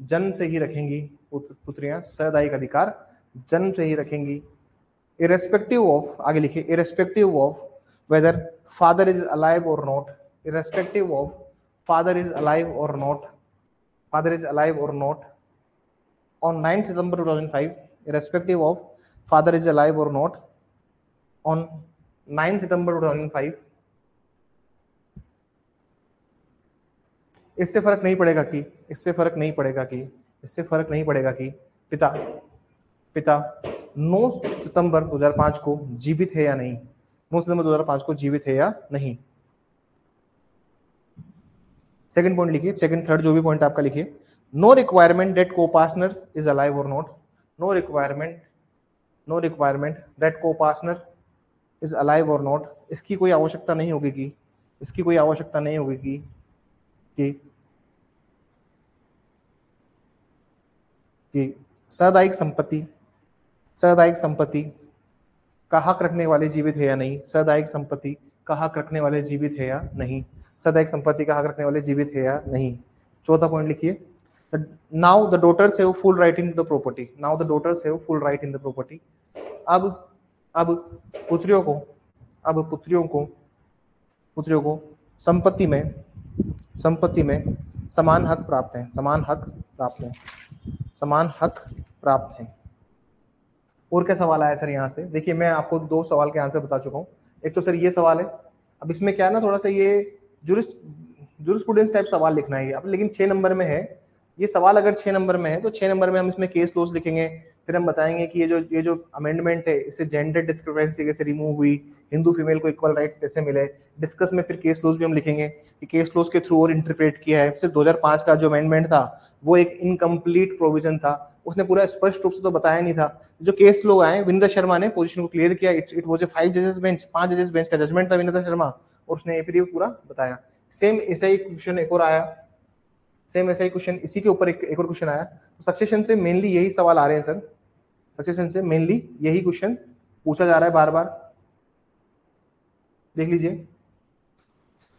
जन्म से ही रखेंगी। पुत्रियां सदायिक अधिकार जन्म से ही रखेंगी, irrespective of, आगे लिखिए, irrespective of whether father is alive or not, on 9 September 2005, irrespective of father is alive or not, on 9 September 2005, इससे फर्क नहीं पड़ेगा कि पिता 9 सितंबर 2005 को जीवित है या नहीं, 9 सितंबर 2005 को जीवित है या नहीं। सेकंड पॉइंट लिखिए, थर्ड जो भी पॉइंट आपका लिखिए, no requirement that co-partner is alive or not, no requirement that co-partner is alive or not, इसकी कोई आवश्यकता नहीं होगी कि सदायिक संपत्ति का हक रखने वाले जीवित है या नहीं, सदायिक संपत्ति का हक रखने वाले जीवित है या नहीं। चौथा पॉइंट लिखिए, now the daughters have full right in the property. अब पुत्रियों को संपत्ति में समान हक प्राप्त है। और क्या सवाल आया सर यहाँ से? देखिए, मैं आपको 2 सवाल के आंसर बता चुका हूँ। एक तो सर ये सवाल है, अब इसमें क्या है ना, थोड़ा सा ये जुरिस्प्रूडेंस टाइप सवाल लिखना है अब, लेकिन 6 नंबर में है, ये सवाल अगर 6 नंबर में है तो 6 नंबर में हम इसमें केस लॉज लिखेंगे, फिर हम बताएंगे कि ये जो अमेंडमेंट है इससे जेंडर डिस्क्रिपेंसी कैसे रिमूव हुई, हिंदू फीमेल को इक्वल राइट कैसे मिले। डिस्कस में फिर केस लॉज भी हम लिखेंगे कि केस लॉज के थ्रू और इंटरप्रेट किया है। सिर्फ 2005 का जो अमेंडमेंट था वो एक इनकम्प्लीट प्रोविजन था, उसने पूरा स्पष्ट रूप से तो बताया नहीं था। जो केस लोग आए, विनीता शर्मा ने पोजीशन को क्लियर किया, इट वाज ए 5 जजेस बेंच, 5 जजेस बेंच का जजमेंट था विनीता शर्मा, और उसने ये पूरा बताया। सेम ऐसा ही क्वेश्चन एक और आया, सेम ऐसा ही क्वेश्चन इसी के ऊपर एक और क्वेश्चन आया। तो सक्सेशन से मेनली यही सवाल आ रहे हैं सर, सक्सेशन से मेनली यही क्वेश्चन पूछा जा रहा है बार बार। देख लीजिए,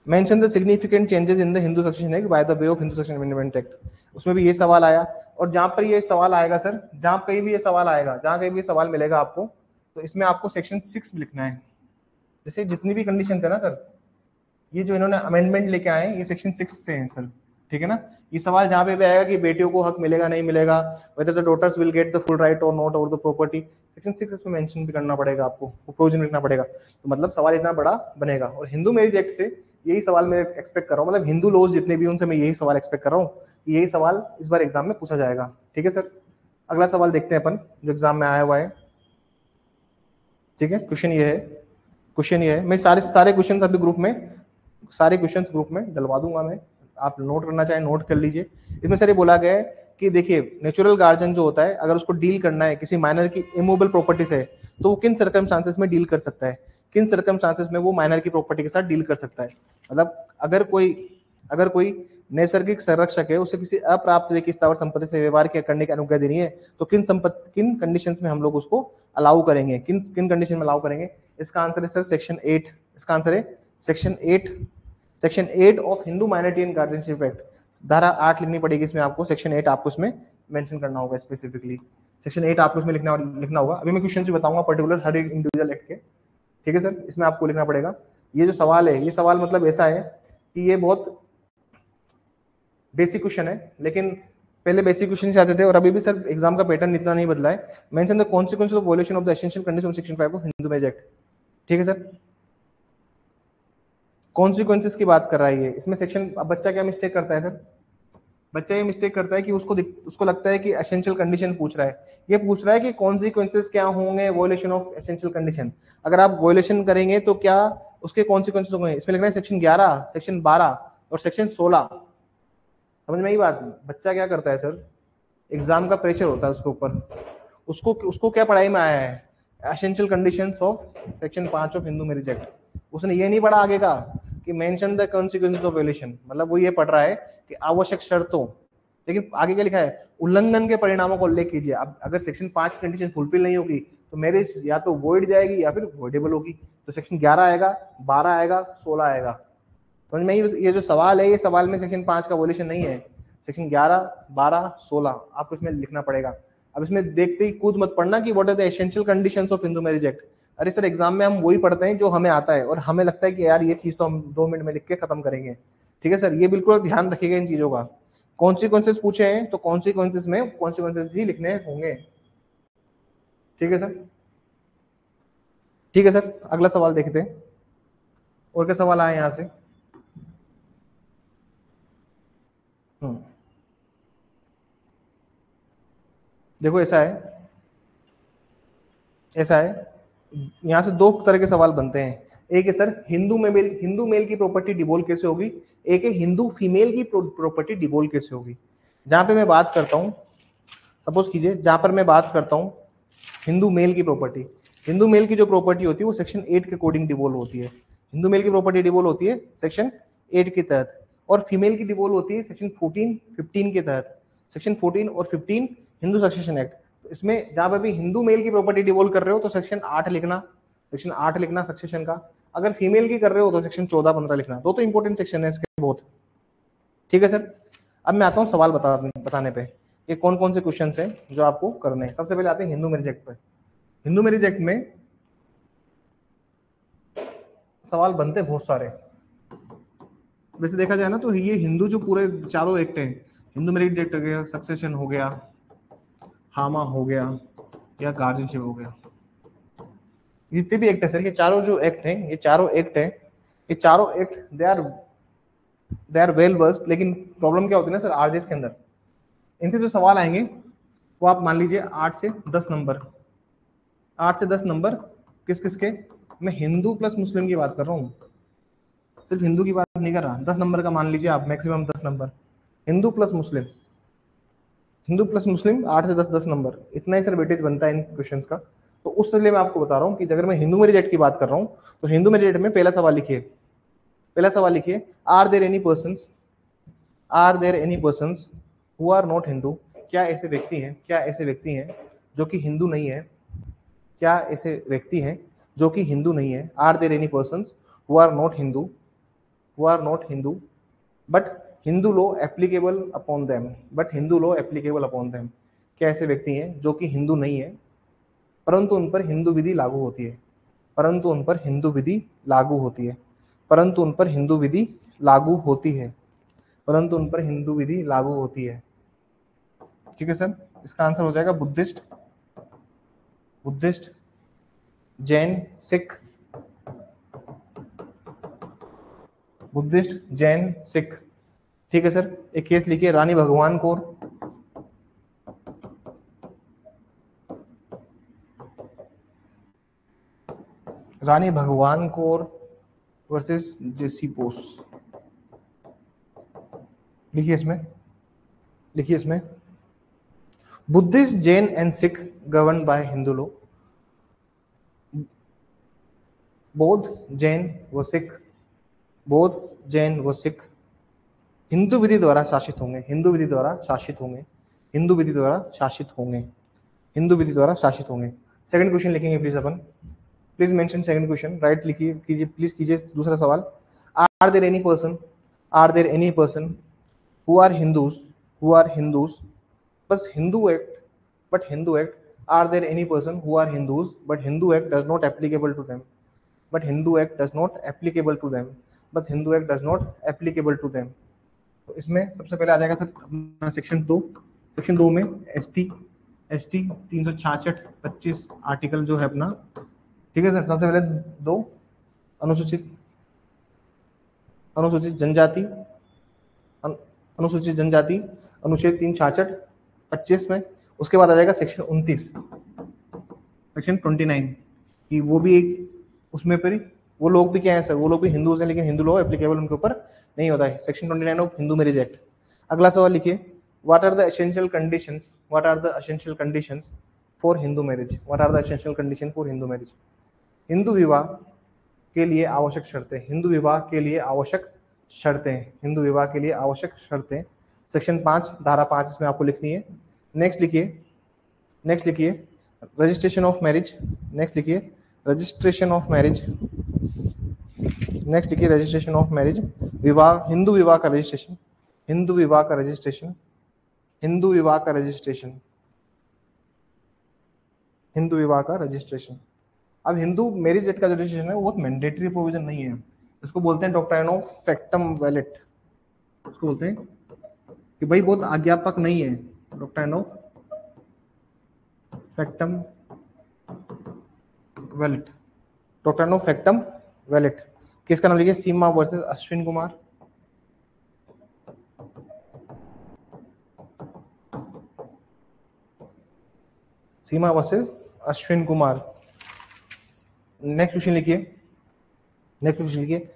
mention the significant changes in the Hindu succession act by the way of Hindu succession amendment act, उसमें भी ये सवाल आया। और जहां पर ये सवाल आएगा सर, जहां कहीं भी ये सवाल आएगा, जहां कहीं भी ये सवाल मिलेगा आपको, तो इसमें आपको सेक्शन 6 लिखना है। जैसे जितनी भी कंडीशन है ना सर, ये जो इन्होंने अमेंडमेंट लेके आए ये सेक्शन 6 से हैं सर, ठीक है ना। ये सवाल जहां पे भी आएगा कि बेटियों को हक मिलेगा नहीं मिलेगा, whether the daughters will get the full right or not over the property, section 6 इसमें मेंशन भी करना पड़ेगा आपको, वो प्रोविजन लिखना पड़ेगा। तो मतलब सवाल इतना बड़ा बनेगा। और हिंदू मैरिज एक्ट से यही सवाल मैं एक्सपेक्ट कर रहा हूँ, मतलब हिंदू लॉज जितने भी उनसे मैं यही सवाल एक्सपेक्ट कर रहा हूँ, यही सवाल इस बार एग्जाम में पूछा जाएगा। ठीक है सर, अगला सवाल देखते हैं अपन जो एग्जाम में आया हुआ है। ठीक है, क्वेश्चन ये है, मैं सारे क्वेश्चन अभी ग्रुप में, सारे क्वेश्चंस ग्रुप में डलवा दूंगा मैं, आप नोट करना चाहें नोट कर लीजिए। इसमें सर ये बोला गया है कि देखिए नेचुरल गार्जियन जो होता है, अगर उसको डील करना है किसी माइनर की इमूवेबल प्रॉपर्टी से, तो वो किन सर्कमस्टांसेस में डील कर सकता है, किन सर्कमस्टांसेस में वो माइनर की प्रॉपर्टी के साथ डील कर सकता है। मतलब अगर कोई नैसर्गिक संरक्षक है, उसे किसी अप्राप्त व्यक्ति की स्थावर संपत्ति से व्यवहार करने की अनुज्ञा देनी है, तो किन कंडीशंस में हम लोग उसको अलाउ करेंगे, किन कंडीशन में अलाउ करेंगे। इसका आंसर है सर सेक्शन 8, इसका आंसर है section 8 of Hindu minority and guardianship act, धारा 8 लिखनी पड़ेगी इसमें आपको, सेक्शन 8 आपको इसमें मेंशन करना होगा स्पेसिफिकली, सेक्शन 8 आपको इसमें लिखना होगा। अभी मैं क्वेश्चन भी बताऊंगा पर्टिकुलर हर एक इंडिविजुअल एक्ट के। ठीक है सर, इसमें आपको लिखना पड़ेगा। ये जो सवाल है, ये सवाल मतलब ऐसा है कि ये बहुत बेसिक क्वेश्चन है, लेकिन पहले बेसिक क्वेश्चन से आते थे और अभी भी सर एग्जाम का पैटर्न इतना नहीं बदला है। Mention the consequences of violation of the essential condition of section 5 of Hindu marriage act. ठीक है सर, कॉन्सिक्वेंसेस की बात कर रहा है ये, इसमें सेक्शन। अब बच्चा क्या मिस्टेक करता है सर, बच्चा ये मिस्टेक करता है कि उसको लगता है कि एसेंशियल कंडीशन पूछ रहा है, ये पूछ रहा है कि कॉन्सिक्वेंसेस क्या होंगे वायलेशन ऑफ एसेंशियल कंडीशन, अगर आप वायलेशन करेंगे तो क्या उसके कॉन्सिक्वेंसेस होंगे। इसमें लिखना है सेक्शन 11, सेक्शन 12 और सेक्शन 16। समझ में आई बात। बच्चा क्या करता है सर, एग्जाम का प्रेशर होता है उसके ऊपर, उसको क्या पढ़ाई में आया है, essential conditions of section 5 of Hindu marriage act, उसने ये नहीं पढ़ा आगे का कि mention the consequences of violation, मतलब वो ये पढ़ रहा है कि आवश्यक शर्तों, लेकिन आगे क्या लिखा है, उल्लंघन के परिणामों को उल्लेख कीजिए। अब अगर सेक्शन 5 कंडीशन फुलफिल नहीं होगी तो मैरिज या तो वॉइड जाएगी या फिर वॉइडेबल होगी। तो सेक्शन 11 आएगा, 12 आएगा, 16 आएगा। समझ में, ये जो सवाल है, ये सवाल में सेक्शन 5 का वॉयलेशन नहीं है, सेक्शन 11, 12, 16 आपको इसमें लिखना पड़ेगा। अब इसमें देखते ही कूद मत पड़ना कि what are the essential conditions of Hindu marriage act. अरे सर एग्जाम में हम वही पढ़ते हैं जो हमें आता है और हमें लगता है कि यार ये चीज तो हम 2 मिनट में लिख के खत्म करेंगे। ठीक है सर, ये बिल्कुल ध्यान रखिएगा इन चीजों का। कॉन्सिक्वेंसेस पूछे हैं तो कॉन्सिक्वेंसेस में कॉन्सिक्वेंसेस ही लिखने होंगे। ठीक है सर, ठीक है सर, अगला सवाल देखते हैं और क्या सवाल आए यहां से। देखो ऐसा है, यहां से 2 तरह के सवाल बनते हैं। एक है सर हिंदू मेल की प्रॉपर्टी डिवोल कैसे होगी, एक है हिंदू फीमेल की प्रॉपर्टी डिवोल कैसे होगी। जहां पे मैं बात करता हूं, सपोज कीजिए जहां पर मैं बात करता हूं हिंदू मेल की प्रॉपर्टी, हिंदू मेल की जो प्रॉपर्टी होती है वो सेक्शन 8 के अकॉर्डिंग डिवोल होती है। हिंदू मेल की प्रॉपर्टी डिवोल होती है सेक्शन 8 के तहत, और फीमेल की डिवोल होती है सेक्शन 14, 15 के तहत। सेक्शन 14 और 15 हिंदू सक्सेशन एक्ट। तो इसमें जहां पर भी हिंदू मेल की प्रॉपर्टी डिवोल्व कर रहे हो तो सेक्शन 8 लिखना, सेक्शन 8 लिखना सक्सेशन का। अगर फीमेल की कर रहे हो तो सेक्शन 14, 15 लिखना। दो तो इंपॉर्टेंट सेक्शन है इसके बहुत। ठीक है सर, अब मैं आता हूँ सवाल बताने पे ये कौन कौन से क्वेश्चन है जो आपको करने हैं। सबसे पहले आते हैं हिंदू मैरिज एक्ट पे। हिंदू मैरिज एक्ट में सवाल बनते बहुत सारे, वैसे देखा जाए ना तो ये हिंदू जो पूरे चारों एक्ट हैं, हिंदू मैरिज एक्ट हो गया, सक्सेशन हो गया, हामा हो गया या गार्जियनशिप हो गया, जितने भी एक्ट है सर, ये चारों जो एक्ट हैं, ये चारों act they are well versed. लेकिन प्रॉब्लम क्या होती है ना सर आरजेएस के अंदर, इनसे जो सवाल आएंगे वो आप मान लीजिए 8 से 10 नंबर, 8 से 10 नंबर किस किस के, मैं हिंदू प्लस मुस्लिम की बात कर रहा हूँ, सिर्फ हिंदू की बात नहीं कर रहा। 10 नंबर का मान लीजिए आप, मैक्सिमम 10 नंबर हिंदू प्लस मुस्लिम, हिंदू प्लस मुस्लिम 8 से 10, 10 नंबर, इतना ही सर वेटेज बनता है इन क्वेश्चंस का। तो उस लिए मैं आपको बता रहा हूँ कि अगर मैं हिंदू मेरिट की बात कर रहा हूँ तो हिंदू मेरिट में पहला सवाल लिखिए, पहला सवाल लिखिए, are there any persons, are there any persons who are not Hindu, क्या ऐसे व्यक्ति हैं, क्या ऐसे व्यक्ति हैं जो कि हिंदू नहीं है, क्या ऐसे व्यक्ति हैं जो कि हिंदू नहीं है, are there any persons who are not Hindu, who are not Hindu but Hindu law applicable upon them, but Hindu law applicable upon them, क्या ऐसे व्यक्ति हैं जो कि हिंदू नहीं है परंतु उन पर हिंदू विधि लागू होती है, परंतु उन पर हिंदू विधि लागू होती है, परंतु उन पर हिंदू विधि लागू होती है, परंतु उन पर हिंदू विधि लागू होती है। ठीक है सर, इसका आंसर हो जाएगा Buddhist, Buddhist, Jain, Sikh, Buddhist, Jain, Sikh. ठीक है सर, एक केस लिखिए, रानी भगवान कौर, रानी भगवान कौर वर्सेस जेसी बोस। लिखिए इसमें, लिखिए इसमें, Buddhist, Jain and Sikh govern by Hindu law, बौद्ध, जैन व सिख, बौद्ध, जैन व सिख हिंदू विधि द्वारा शासित होंगे, हिंदू विधि द्वारा शासित होंगे, हिंदू विधि द्वारा शासित होंगे, हिंदू विधि द्वारा शासित होंगे। सेकंड क्वेश्चन लिखेंगे प्लीज अपन, please mention second question, right लिखिए, कीजिए प्लीज, कीजिए दूसरा सवाल, are there any person, are there any person who are Hindus, who are Hindus, बस Hindu act, but Hindu act, are there any person who are Hindus but Hindu act does not applicable to them, but Hindu act does not applicable to them, but Hindu act does not applicable to them. तो इसमें सबसे पहले आ जाएगा sir अपना section 2, section 2 में ST, ST 366 25 article जो है अपना। ठीक है सर, सबसे पहले 2 अनुसूचित, अनुसूचित जनजाति, अनुसूचित जनजाति अनुच्छेद 366 25 में, उसके बाद आ जाएगा सेक्शन 29, सेक्शन 29 कि वो भी एक उसमें पर वो लोग भी क्या है सर, वो लोग भी हिंदूज हैं लेकिन हिंदू लॉ एप्लीकेबल उनके ऊपर नहीं होता है, section 29 of Hindu marriage act. अगला सवाल लिखिए, what are the essential conditions, what are the essential conditions for Hindu marriage, what are the essential condition for Hindu marriage, Hindu विवाह के लिए आवश्यक शर्तें, हिंदू विवाह के लिए आवश्यक शर्तें, हिंदू विवाह के लिए आवश्यक शर्तें, सेक्शन 5 धारा 5 इसमें आपको लिखनी है। नेक्स्ट लिखिए, नेक्स्ट लिखिए रजिस्ट्रेशन ऑफ मैरिज, नेक्स्ट लिखिए रजिस्ट्रेशन ऑफ मैरिज, नेक्स्ट लिखिए रजिस्ट्रेशन ऑफ मैरिज, विवाह, हिंदू विवाह का रजिस्ट्रेशन, हिंदू विवाह का रजिस्ट्रेशन, हिंदू विवाह का रजिस्ट्रेशन, हिंदू विवाह का रजिस्ट्रेशन। अब हिंदू मैरिज एक्ट का जो रजिस्ट्रेशन है वो बहुत मैंडेटरी प्रोविजन नहीं है, इसको बोलते हैं डॉक्ट्राइन ऑफ फैक्टम वैलिट, उसको बोलते हैं कि भाई बहुत आज्ञापक नहीं है, doctrine of factum valid, doctrine of factum valid. किसका नाम लिखिए, Seema versus Ashwin Kumar, Seema versus Ashwin Kumar. Next question लिखिए, नेक्स्ट क्वेश्चन लिखिए,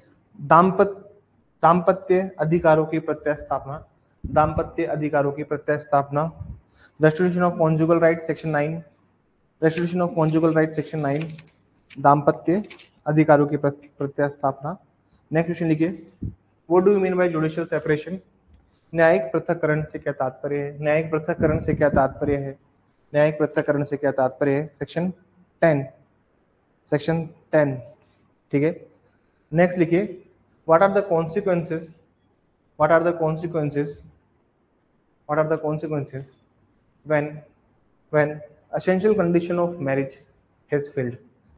दाम्पत्य अधिकारों की प्रत्यास्थापना, दाम्पत्य अधिकारों की प्रत्यास्थापना, restoration of conjugal right section 9, restoration of conjugal right section 9, दाम्पत्य अधिकारों की प्रत्यास्थापना। नेक्स्ट क्वेश्चन लिखिए, what do you mean by judicial separation, न्यायिक पृथक्करण से क्या तात्पर्य है, न्यायिक पृथक्करण से क्या तात्पर्य है, न्यायिक पृथक्करण से क्या तात्पर्य है, सेक्शन 10, सेक्शन 10। ठीक है, नेक्स्ट लिखिए, what are the consequences, what are the consequences, what are the consequences when essential condition of marriage has failed,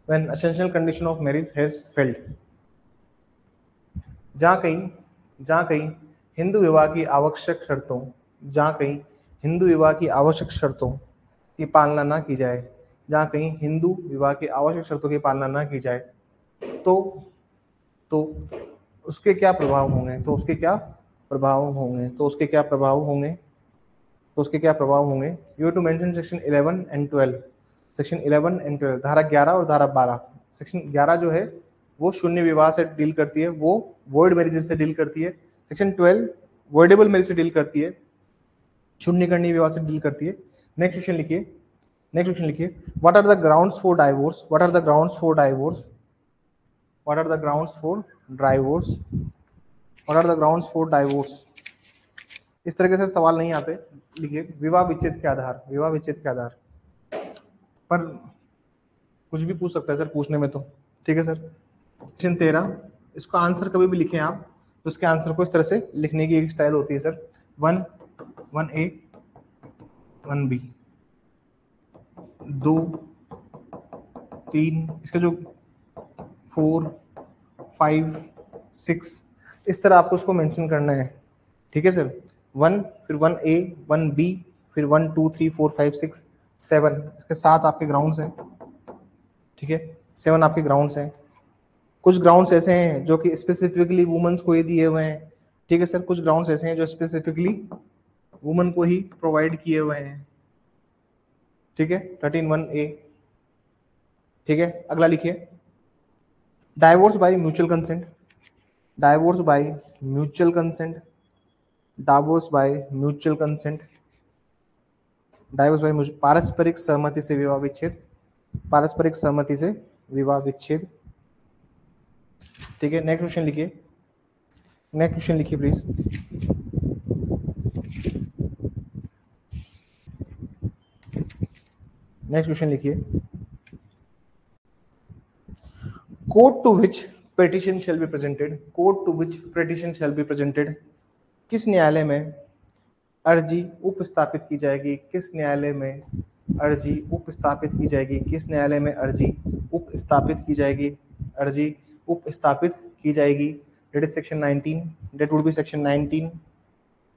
when essential condition of marriage has failed। जहाँ कहीं हिंदू विवाह की आवश्यक शर्तों, जहाँ कहीं हिंदू विवाह की आवश्यक शर्तों की पालना ना की जाए, जहाँ कहीं हिंदू विवाह की आवश्यक शर्तों की पालना ना की जाए तो उसके क्या प्रभाव होंगे, तो उसके क्या प्रभाव होंगे, तो उसके क्या प्रभाव होंगे, तो उसके क्या प्रभाव होंगे। You have to mention section 11 and 12, section 11 and 12, धारा 11 और धारा 12। सेक्शन 11 जो है वो शून्य विवाह से डील करती है, वो वॉइड मैरिजेस से डील करती है। सेक्शन 12 वॉइडेबल मैरिज से डील करती है, शून्य करनीय विवाह से डील करती है। नेक्स्ट क्वेश्चन लिखिए, नेक्स्ट क्वेश्चन लिखिए, what are the grounds for divorce, what are the grounds for divorce, what are the grounds for divorce, what are the grounds for divorce. इस तरह के सर सवाल नहीं आते, लिखिए विवाह विच्छेद के आधार, विवाह विच्छेद के आधार पर कुछ भी पूछ सकता है सर पूछने में तो, ठीक है सर। क्वेश्चन 13, इसका आंसर कभी भी लिखें आप तो इसके आंसर को इस तरह से लिखने की एक स्टाइल होती है सर, 1 1A 1B, 2 3, इसका जो 4 5 6, इस तरह आपको उसको मेंशन करना है, ठीक है सर। 1 फिर 1A 1B फिर 1 2 3 4 5 6 7, इसके 7 आपके ग्राउंड्स हैं, ठीक है, 7 आपके ग्राउंड्स हैं। कुछ ग्राउंड्स ऐसे हैं जो कि स्पेसिफिकली वुमेन्स को ही दिए हुए हैं, ठीक है सर। कुछ ग्राउंड्स ऐसे हैं जो स्पेसिफिकली वुमेन को ही प्रोवाइड किए हुए हैं, ठीक है, 13(1)(a), ठीक है। अगला लिखिए, divorce by mutual consent, divorce by mutual consent, divorce by mutual consent, divorce by पारस्परिक सहमति से विवाह विच्छेद, पारस्परिक सहमति से विवाह विच्छेद, ठीक है। नेक्स्ट क्वेश्चन लिखिए, नेक्स्ट क्वेश्चन लिखिए प्लीज, नेक्स्ट क्वेश्चन लिखिए, court to which petition shall be presented, court to which petition shall be presented, किस न्यायालय में अर्जी उपस्थापित की जाएगी, किस न्यायालय में अर्जी उपस्थापित की जाएगी, किस न्यायालय में अर्जी उपस्थापित की जाएगी, अर्जी उपस्थापित की जाएगी। That is section 19, that would be section 19,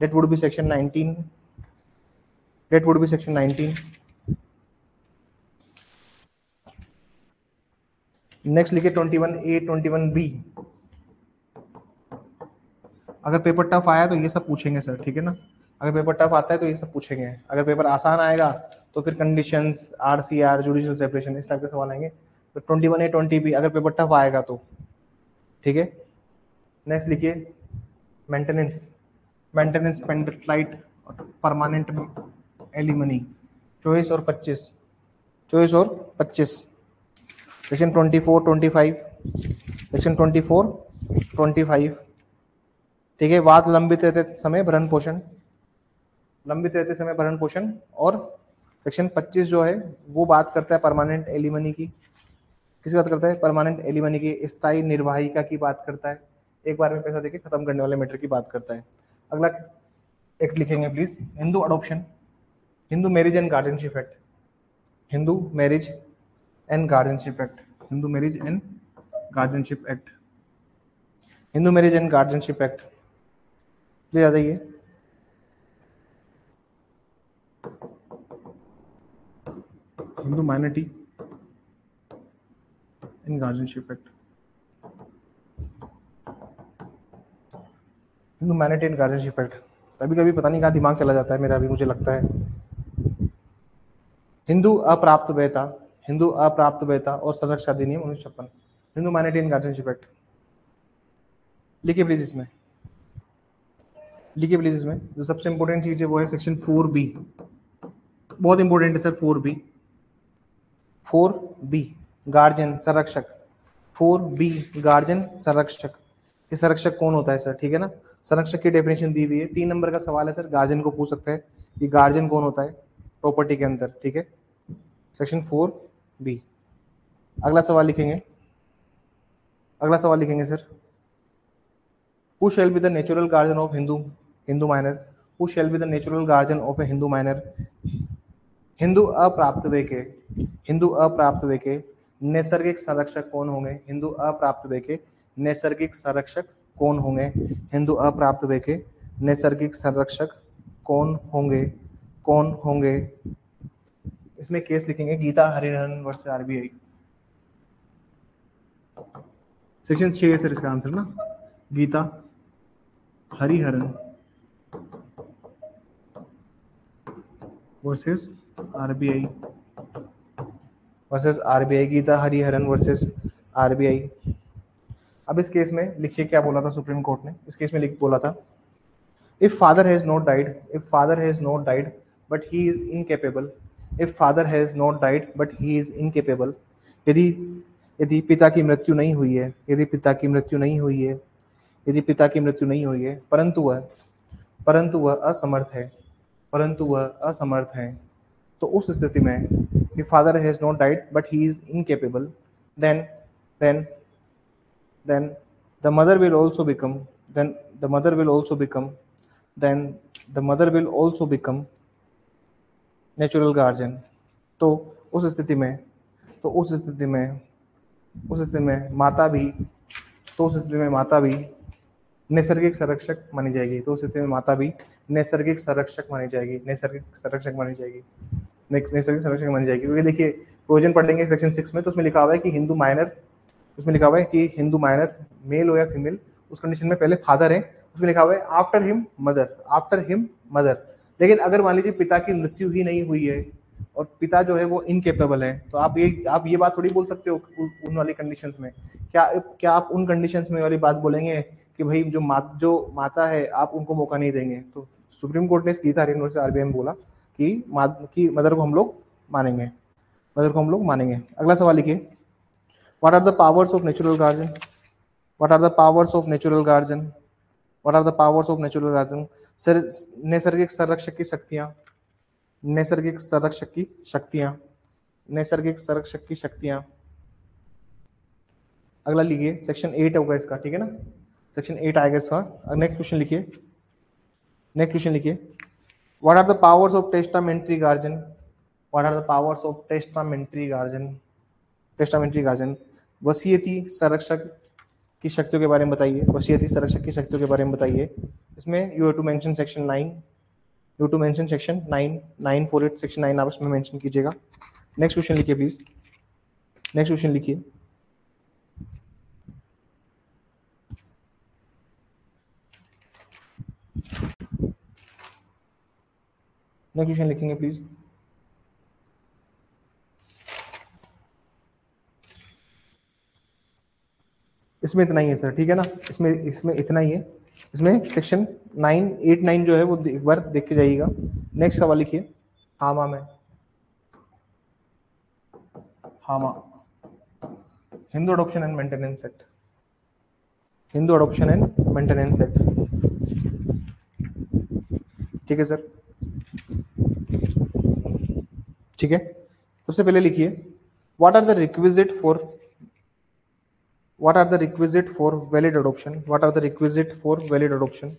that would be section 19, that would be section 19। Next लिखिए 21A 21B, अगर पेपर टफ आया तो ये सब पूछेंगे सर, ठीक है ना। अगर पेपर टफ आता है तो ये सब पूछेंगे, अगर पेपर आसान आएगा तो फिर कंडीशंस, RCR, जुडिशियल सेपरेशन, इस टाइप के सवाल आएंगे। तो 21A 20B अगर पेपर टफ आएगा तो, ठीक है। नेक्स्ट लिखिए, मेंटेनेंस, मेंटेनेंस पेंडलाइट और परमानेंट एलिमनी, 24 और 25, 24 और 25, सेक्शन 24 25, सेक्शन 24 25, ठीक है। वाद लंबित रहते समय भरण पोषण, लंबित रहते समय भरण पोषण, और सेक्शन 25 जो है वो बात करता है परमानेंट एलिमनी की, किसी बात करता है परमानेंट एलिमनी की, स्थायी निर्वाहिका की बात करता है, एक बार में पैसा देके खत्म करने वाले मैटर की बात करता है। अगला एक्ट लिखेंगे please, Hindu adoption, Hindu marriage and guardianship act, Hindu marriage and guardianship act, Hindu marriage and guardianship act, Hindu marriage and guardianship act, please आ जाइए। Hindu minority in guardianship act, Hindu minority in guardianship act. कभी कभी पता नहीं कहाँ दिमाग चला जाता है मेरा, भी मुझे लगता है। हिंदू अप्राप्त वेता, हिंदू अप्राप्त वेता और संरक्षण अधिनियम 1956, Hindu minority in guardianship act. लिखिए प्लीज इसमें, लिखिए प्लीज इसमें जो सबसे इंपॉर्टेंट चीज है वो है सेक्शन 4B, बहुत इंपॉर्टेंट है सर 4B, 4B गार्जियन संरक्षक, 4B गार्जियन संरक्षक। ये संरक्षक कौन होता है सर, ठीक है ना। संरक्षक की डेफिनेशन दी हुई है, 3 नंबर का सवाल है सर, गार्जियन को पूछ सकते हैं कि गार्जियन कौन होता है प्रॉपर्टी के अंदर, ठीक है, सेक्शन 4B। अगला सवाल लिखेंगे, अगला सवाल लिखेंगे sir, who shall be the natural guardian of Hindu, Hindu minor, who shall be the natural guardian of a Hindu minor. Hindu अप्राप्त वे के, हिंदू अप्राप्त वे के नैसर्गिक संरक्षक कौन होंगे, हिंदू अप्राप्त वे के नैसर्गिक संरक्षक कौन होंगे, हिंदू अप्राप्त वे के नैसर्गिक संरक्षक कौन होंगे, कौन होंगे। इसमें केस लिखेंगे Geeta Hariharan versus RBI, section 6 है सर इसका आंसर ना, Geeta Hariharan versus RBI, versus RBI, Geeta Hariharan versus RBI. अब इस केस में लिखिए क्या बोला था सुप्रीम कोर्ट ने, इस केस में लिख बोला था, if father has not died, if father has not died but he is incapable, if father has not died but he is incapable, यदि यदि पिता की मृत्यु नहीं हुई है, यदि पिता की मृत्यु नहीं हुई है, यदि पिता की मृत्यु नहीं हुई है, परंतु वह असमर्थ है, परंतु वह असमर्थ है, तो उस स्थिति में if father has not died but he is incapable, then then then the mother will also become, then the mother will also become, then the mother will also become natural guardian। तो उस स्थिति में, तो उस स्थिति में, उस स्थिति में माता भी, तो उस स्थिति में माता भी नैसर्गिक संरक्षक मानी जाएगी, तो उस स्थिति में माता भी नैसर्गिक संरक्षक मानी जाएगी, नैसर्गिक संरक्षक मानी जाएगी, नैसर्गिक संरक्षक मानी जाएगी। क्योंकि देखिए प्रोविजन पढ़ेंगे सेक्शन 6 में, तो उसमें लिखा हुआ है कि हिंदू माइनर, उसमें लिखा हुआ है कि हिंदू माइनर मेल हो या फीमेल, उस कंडीशन में पहले फादर है, उसमें लिखा हुआ है after him mother, after him mother. लेकिन अगर मान लीजिए पिता की मृत्यु ही नहीं हुई है और पिता जो है वो इनकेपेबल है, तो आप ये बात थोड़ी बोल सकते हो उन वाली कंडीशंस में। क्या आप उन कंडीशंस में वाली बात बोलेंगे कि भाई जो माता है आप उनको मौका नहीं देंगे? तो सुप्रीम कोर्ट ने इस गीता हरिहरन वर्सेस आरबीआई में बोला कि मदर को हम लोग मानेंगे, मदर को हम लोग मानेंगे। अगला सवाल लिखिए, what are the powers of natural guardian, what are the powers of natural guardian, what are the powers of natural guardian. नैसर्गिक संरक्षक की शक्तियां, नैसर्गिक संरक्षक की शक्तियां, नैसर्गिक संरक्षक की शक्तियां। अगला लिखिए, सेक्शन 8 होगा इसका, ठीक है ना, सेक्शन 8 आएगा इसका। नेक्स्ट क्वेश्चन लिखिए, नेक्स्ट क्वेश्चन लिखिए, what are the powers of testamentary guardian, what are the powers of testamentary guardian, testamentary guardian. वसीयती संरक्षक की शक्तियों के बारे में बताइए, वसीयती संरक्षक की शक्तियों के बारे में बताइए। इसमें you have to mention section 9, you to mention section 9, 948 section 9 आप इसमें मेंशन कीजिएगा। नेक्स्ट क्वेश्चन लिखिए प्लीज, नेक्स्ट क्वेश्चन लिखिए, नेक्स्ट क्वेश्चन लिखेंगे प्लीज। इसमें इतना ही है सर, ठीक है ना, इसमें इतना ही है। इसमें सेक्शन 9, 8, 9 जो है वो एक बार देख के जाइएगा। नेक्स्ट सवाल लिखिए, हामा में, HAMA, Hindu adoption and maintenance act, Hindu adoption and maintenance act, ठीक है सर, ठीक है। सबसे पहले लिखिए, what are the requisite for, what are the requisite for valid adoption, what are the requisite for valid adoption,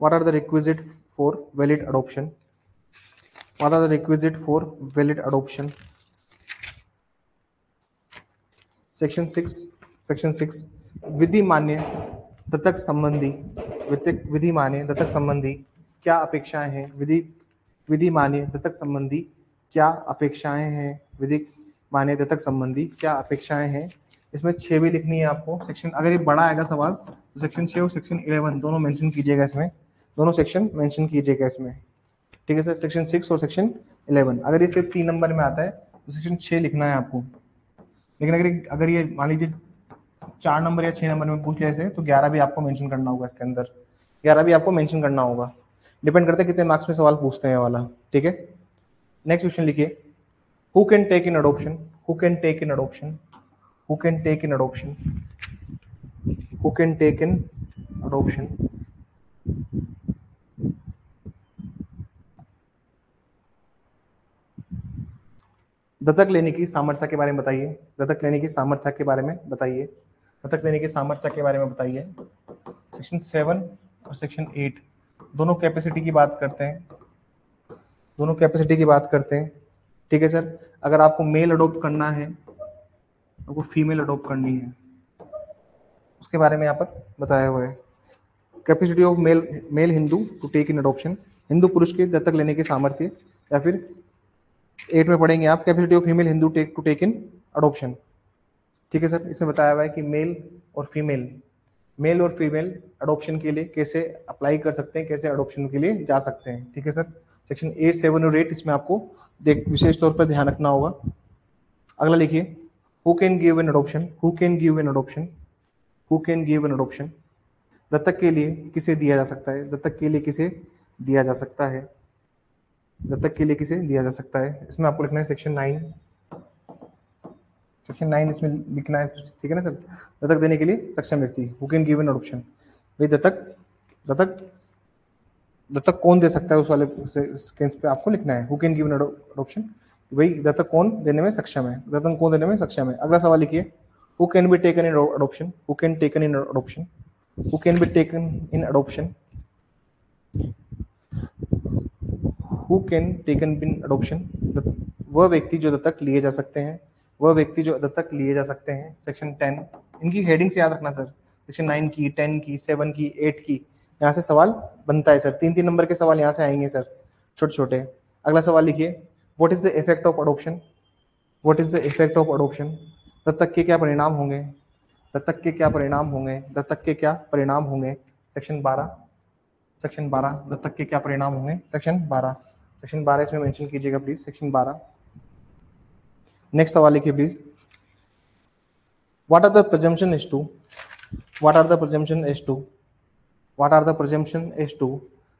what are the requisite for valid adoption, what are the requisite for valid adoption। Section 6, section 6, विधि मान्य दत्तक संबंधी, विधि मान्य दत्तक संबंधी क्या अपेक्षाएं हैं, विधि मान्य दत्तक संबंधी क्या अपेक्षाएं हैं, विधि मान्य दत्तक संबंधी क्या अपेक्षाएं हैं। इसमें 6 भी लिखनी है आपको। सेक्शन अगर ये बड़ा आएगा सवाल तो सेक्शन 6 और सेक्शन 11 दोनों मेंशन कीजिएगा, इसमें दोनों सेक्शन मेंशन कीजिएगा इसमें, ठीक है सर। सेक्शन 6 और सेक्शन 11 अगर ये सिर्फ 3 नंबर में आता है तो सेक्शन 6 लिखना है आपको। लेकिन अगर ये मान लीजिए 4 नंबर या 6 नंबर में पूछ ले ऐसे, तो 11 भी आपको मेंशन करना होगा इसके अंदर, 11 भी आपको मेंशन करना होगा, डिपेंड करता है कितने मार्क्स में सवाल पूछते हैं वाला, ठीक है। नेक्स्ट क्वेश्चन लिखिए, who can take in adoption, who can take in adoption, who can take in adoption, who can take in adoption। दत्तक लेने की सामर्थ्य के बारे में बताइए, दत्तक लेने की सामर्थ्य के बारे में बताइए, दत्तक लेने की सामर्थ्य के बारे में बताइए। सेक्शन 7 और सेक्शन 8 दोनों कैपेसिटी की बात करते हैं, दोनों कैपेसिटी की बात करते हैं, ठीक है सर। अगर आपको मेल अडॉप्ट करना है, आपको फीमेल अडॉप्ट करनी है, उसके बारे में यहाँ पर बताया हुआ है। Capacity of male Hindu to take in adoption, Hindu पुरुष के दत्तक लेने की सामर्थ्य, या फिर 8 में पढ़ेंगे आप capacity of female Hindu to take in adoption, ठीक है सर। इसमें बताया हुआ है कि मेल और फीमेल मेल और फीमेल अडॉप्शन के लिए कैसे अप्लाई कर सकते हैं, कैसे अडॉप्शन के लिए जा सकते हैं। ठीक है सर, सेक्शन 8, 7 और 8 इसमें आपको विशेष तौर पर ध्यान रखना होगा। अगला लिखिए, who can give an adoption, who can give an adoption, who can give an adoption. दत्तक के लिए किसे दिया जा सकता है, दत्तक के लिए किसे दिया जा सकता है, दत्तक के लिए किसे दिया जा सकता है। इसमें आपको लिखना है सेक्शन 9, सेक्शन 9 इसमें लिखना है। ठीक है ना सर, दत्तक देने के लिए सक्षम व्यक्ति, who can give an adoption. भाई दत्तक दत्तक दत्तक कौन दे सकता है, उस वाले सेंस पे आपको लिखना है who can give an adoption. भाई दत्तक कौन देने में सक्षम है, दत्तक कौन देने में सक्षम है। अगला सवाल लिखिए, who can be taken in adoption, who can taken in adoption, who can be taken in adoption, who can taken in adoption. वह व्यक्ति जो दत्तक लिए जा सकते हैं, वह व्यक्ति जो दत्तक लिए जा सकते हैं। सेक्शन 10, इनकी हेडिंग से याद रखना सर, सेक्शन 9 की, 10 की, 7 की, 8 की, यहाँ से सवाल बनता है सर। 3-3 नंबर के सवाल यहाँ से आएंगे सर, छोटे छोटे। अगला सवाल लिखिए, what is the effect of adoption, what is the effect of adoption. दत्तक के क्या परिणाम होंगे, दत्तक के क्या परिणाम होंगे, दत्तक के क्या परिणाम होंगे। सेक्शन 12, सेक्शन 12, दत्तक के क्या परिणाम होंगे, सेक्शन 12, सेक्शन 12 इसमें मेंशन कीजिएगा प्लीज, सेक्शन 12। नेक्स्ट सवाल लिखिए please, what are the presumption as to, what are the presumption as to, what are the presumption as to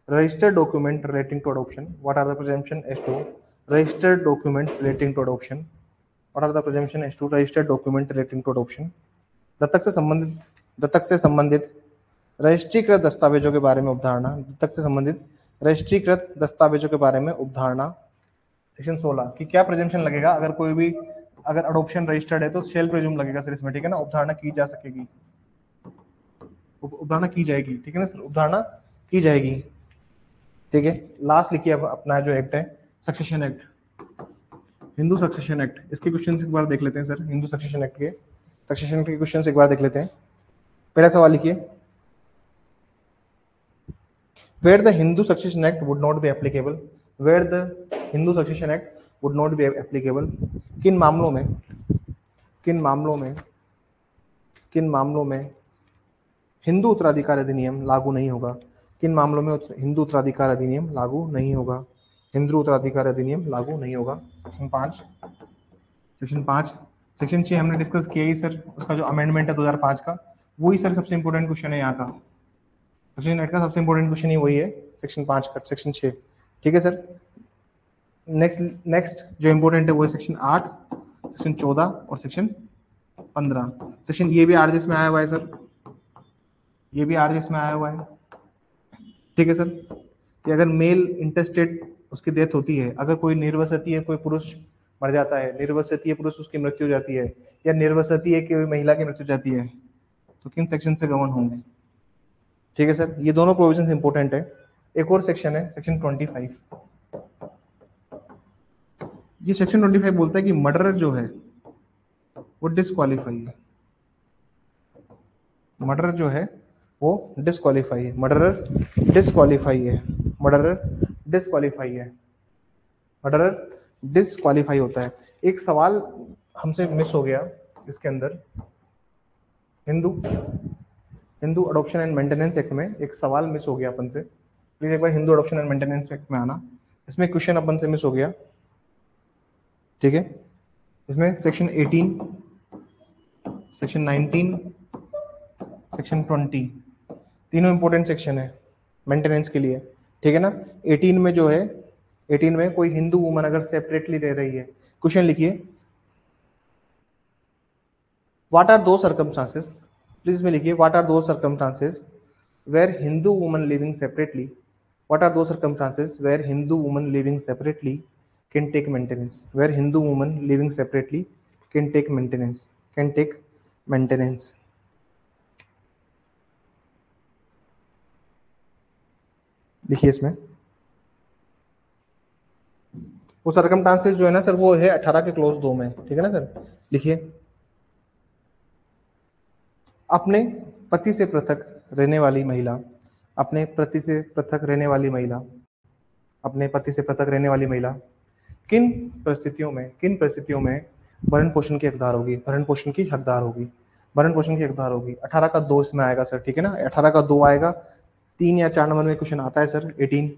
registered document relating to adoption, what are the presumption as to registered document relating to adoption, what are the presumption as to registered document relating to adoption। दत्तक से संबंधित रजिस्ट्रीकृत दस्तावेजों के बारे में अवधारणा, दत्तक से संबंधित रजिस्ट्रीकृत दस्तावेजों के बारे में अवधारणा। सेक्शन 16 कि क्या प्रिजम्पशन लगेगा, अगर कोई भी अगर अडॉप्शन रजिस्टर्ड है तो शेल प्रिज्यूम लगेगा सर इसमें। ठीक है ना, अवधारणा की जा सकेगी, उपधारणा की जाएगी। ठीक है ना सर, उपधारणा की जाएगी। ठीक है, लास्ट लिखिए अपना जो एक्ट है, succession act, Hindu succession act. इसके क्वेश्चन एक बार देख लेते हैं सर, हिंदू सक्सेशन एक्ट के, सक्सेशन के क्वेश्चन एक बार देख लेते हैं। पहला सवाल लिखिए, where the Hindu succession act would not be applicable, where the Hindu succession act would not be applicable. किन मामलों में, किन मामलों में, किन मामलों में हिंदू उत्तराधिकार अधिनियम लागू नहीं होगा, किन मामलों में हिंदू उत्तराधिकार अधिनियम लागू नहीं होगा, हिंदू उत्तराधिकार अधिनियम लागू नहीं होगा। सेक्शन 5, सेक्शन 5, सेक्शन 6 हमने डिस्कस किया ही सर, उसका जो अमेंडमेंट है 2005 का, वही सर सबसे इंपॉर्टेंट क्वेश्चन है यहाँ का, सेक्शन 8 का सबसे इंपॉर्टेंट क्वेश्चन ही वही है, सेक्शन 5 का, सेक्शन 6। ठीक है सर, नेक्स्ट जो इंपॉर्टेंट है वो है सेक्शन 8, सेक्शन 14 और सेक्शन 15। सेक्शन ये भी आरजेएस में आया हुआ है सर, ये भी आरजेएस में आया हुआ है। ठीक है सर, कि अगर मेल इंटेस्टेड उसकी डेथ होती है, अगर कोई निर्वसतीय कोई पुरुष मर जाता है, निर्वसतीय पुरुष उसकी मृत्यु हो जाती है, या निर्वसतीय कोई महिला की मृत्यु हो जाती है, तो किन सेक्शन से गवर्न होंगे। ठीक है सर, ये दोनों प्रोविजंस इंपॉर्टेंट है। एक और सेक्शन है सेक्शन 25, ये सेक्शन 25 बोलता है कि मर्डरर जो है वो डिस्क्वालीफाई है, मर्डरर जो है वो डिस्क्वालीफाई है, मर्डरर डिस्क्वालीफाई है, मर्डरर डिस्क्वालीफाई है, मर्डरर डिस्क्वालीफाई होता है। एक सवाल हमसे मिस हो गया इसके अंदर, Hindu adoption and maintenance act में एक सवाल मिस हो गया अपन से, प्लीज एक बार Hindu adoption and maintenance act में आना, इसमें क्वेश्चन अपन से मिस हो गया। ठीक है, इसमें सेक्शन 18, सेक्शन 19, सेक्शन 20, तीनों इंपॉर्टेंट सेक्शन है मेंटेनेंस के लिए। ठीक है ना, 18 में जो है, 18 में कोई हिंदू वुमन अगर सेपरेटली रह रही है, क्वेश्चन लिखिए, what are those circumstances, please में लिखिए, what are those circumstances where Hindu woman living separately, what are those circumstances where Hindu woman living separately can take maintenance, where Hindu woman living separately can take maintenance, can take maintenance. लिखिए इसमें वो circumstances जो है ना sir, वो है 18 के close 2 में। ठीक है ना सर, लिखिए, अपने पति से पृथक रहने वाली महिला, अपने पति से पृथक रहने वाली महिला, अपने पति से पृथक रहने वाली महिला किन परिस्थितियों में, किन परिस्थितियों में भरण पोषण की हकदार होगी, भरण पोषण की हकदार होगी। भरण पोषण की हकदार होगी। 18 का 2 इसमें आएगा सर, ठीक है ना, 18 का 2 आएगा। 3 या 4 नंबर में क्वेश्चन आता है सर 18,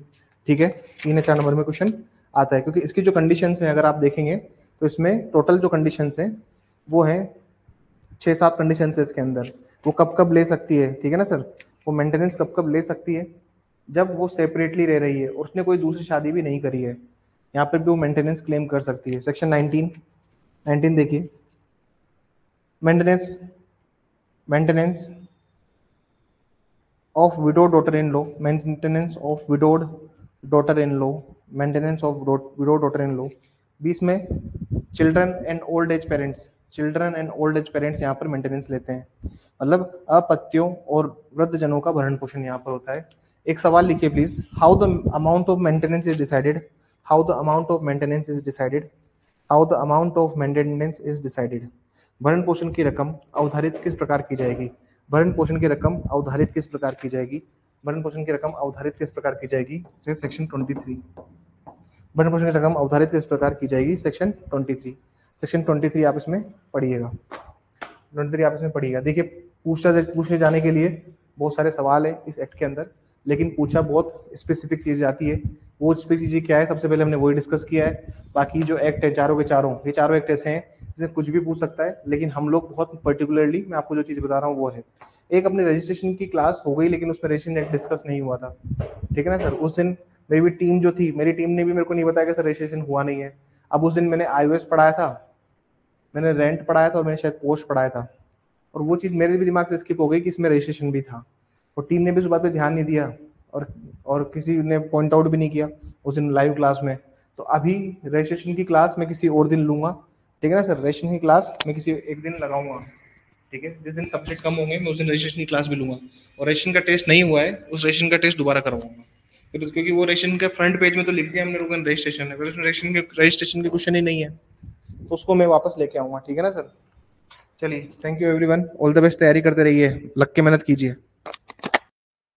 ठीक है, 3 या 4 नंबर में क्वेश्चन आता है, क्योंकि इसकी जो कंडीशंस हैं अगर आप देखेंगे तो इसमें टोटल जो कंडीशंस हैं वो है 6-7 कंडीशंस है इसके अंदर। वो कब कब ले सकती है, ठीक है ना सर, वो मेंटेनेंस कब कब ले सकती है, जब वो सेपरेटली रह रही है और उसने कोई दूसरी शादी भी नहीं करी है, यहाँ पर भी वो मेंटेनेंस क्लेम कर सकती है। सेक्शन 19 देखिए, maintenance of window daughter in law, maintenance of widowed daughter in law, maintenance of window daughter in law. 20 में children and old age parents, children and old age parents यहाँ पर maintenance लेते हैं, मतलब अपत्यों और वृद्ध जनों का भरण पोषण यहाँ पर होता है। एक सवाल लिखिए please, how the amount of maintenance is decided, how the amount of maintenance is decided, how the amount of maintenance is decided. भरण पोषण की रकम अवधारित किस प्रकार की जाएगी, भरण पोषण की रकम अवधारित किस प्रकार की जाएगी, भरण पोषण की रकम अवधारित किस प्रकार की जाएगी, सेक्शन 23। भरण पोषण की रकम अवधारित किस प्रकार की जाएगी, सेक्शन 23। सेक्शन 23 आप इसमें पढ़िएगा, 23 आप इसमें पढ़िएगा। देखिए पूछे जाने के लिए बहुत सारे सवाल है इस एक्ट के अंदर, लेकिन पूछा बहुत स्पेसिफिक चीज जाती है। वो स्पेसिफिक चीज क्या है, सबसे पहले हमने वही डिस्कस किया है। बाकी जो एक्ट है चारों के चारों, ये चारों एक्ट ऐसे हैं जिसमें कुछ भी पूछ सकता है, लेकिन हम लोग बहुत पर्टिकुलरली मैं आपको जो चीज बता रहा हूँ वो है। एक अपनी रजिस्ट्रेशन की क्लास हो गई, लेकिन उसमें रजिस्ट्रेशन एक्ट डिस्कस नहीं हुआ था, ठीक है ना सर। उस दिन मेरी भी टीम जो थी, मेरी टीम ने भी मेरे को नहीं बताया कि सर रजिस्ट्रेशन हुआ नहीं है। अब उस दिन मैंने iOS पढ़ाया था, मैंने रेंट पढ़ाया था और मैंने शायद पोस्ट पढ़ाया था, और वो चीज़ मेरे भी दिमाग से स्किप हो गई कि इसमें रजिस्ट्रेशन भी था, और टीम ने भी उस बात पे ध्यान नहीं दिया, और किसी ने पॉइंट आउट भी नहीं किया उस दिन लाइव क्लास में। तो अभी रजिस्ट्रेशन की क्लास मैं किसी और दिन लूंगा, ठीक है ना सर, रजिस्ट्रेशन की क्लास मैं किसी एक दिन लगाऊंगा, ठीक है, जिस दिन सब्जेक्ट कम होंगे मैं उस दिन रजिस्ट्रेशन की क्लास भी लूंगा। और रजिस्ट्रेशन का टेस्ट नहीं हुआ है, उस रजिस्ट्रेशन का टेस्ट दोबारा करवाऊंगा, क्योंकि वो रजिस्ट्रेशन के फ्रंट पेज में तो लिख दिया हमने लोगों ने रजिस्ट्रेशन है, उसमें रजिस्ट्रेशन के क्वेश्चन ही नहीं है, तो उसको मैं वापस लेके आऊंगा, ठीक है ना सर। चलिए, thank you everyone, all the best, तैयारी करते रहिए, लग के मेहनत कीजिए।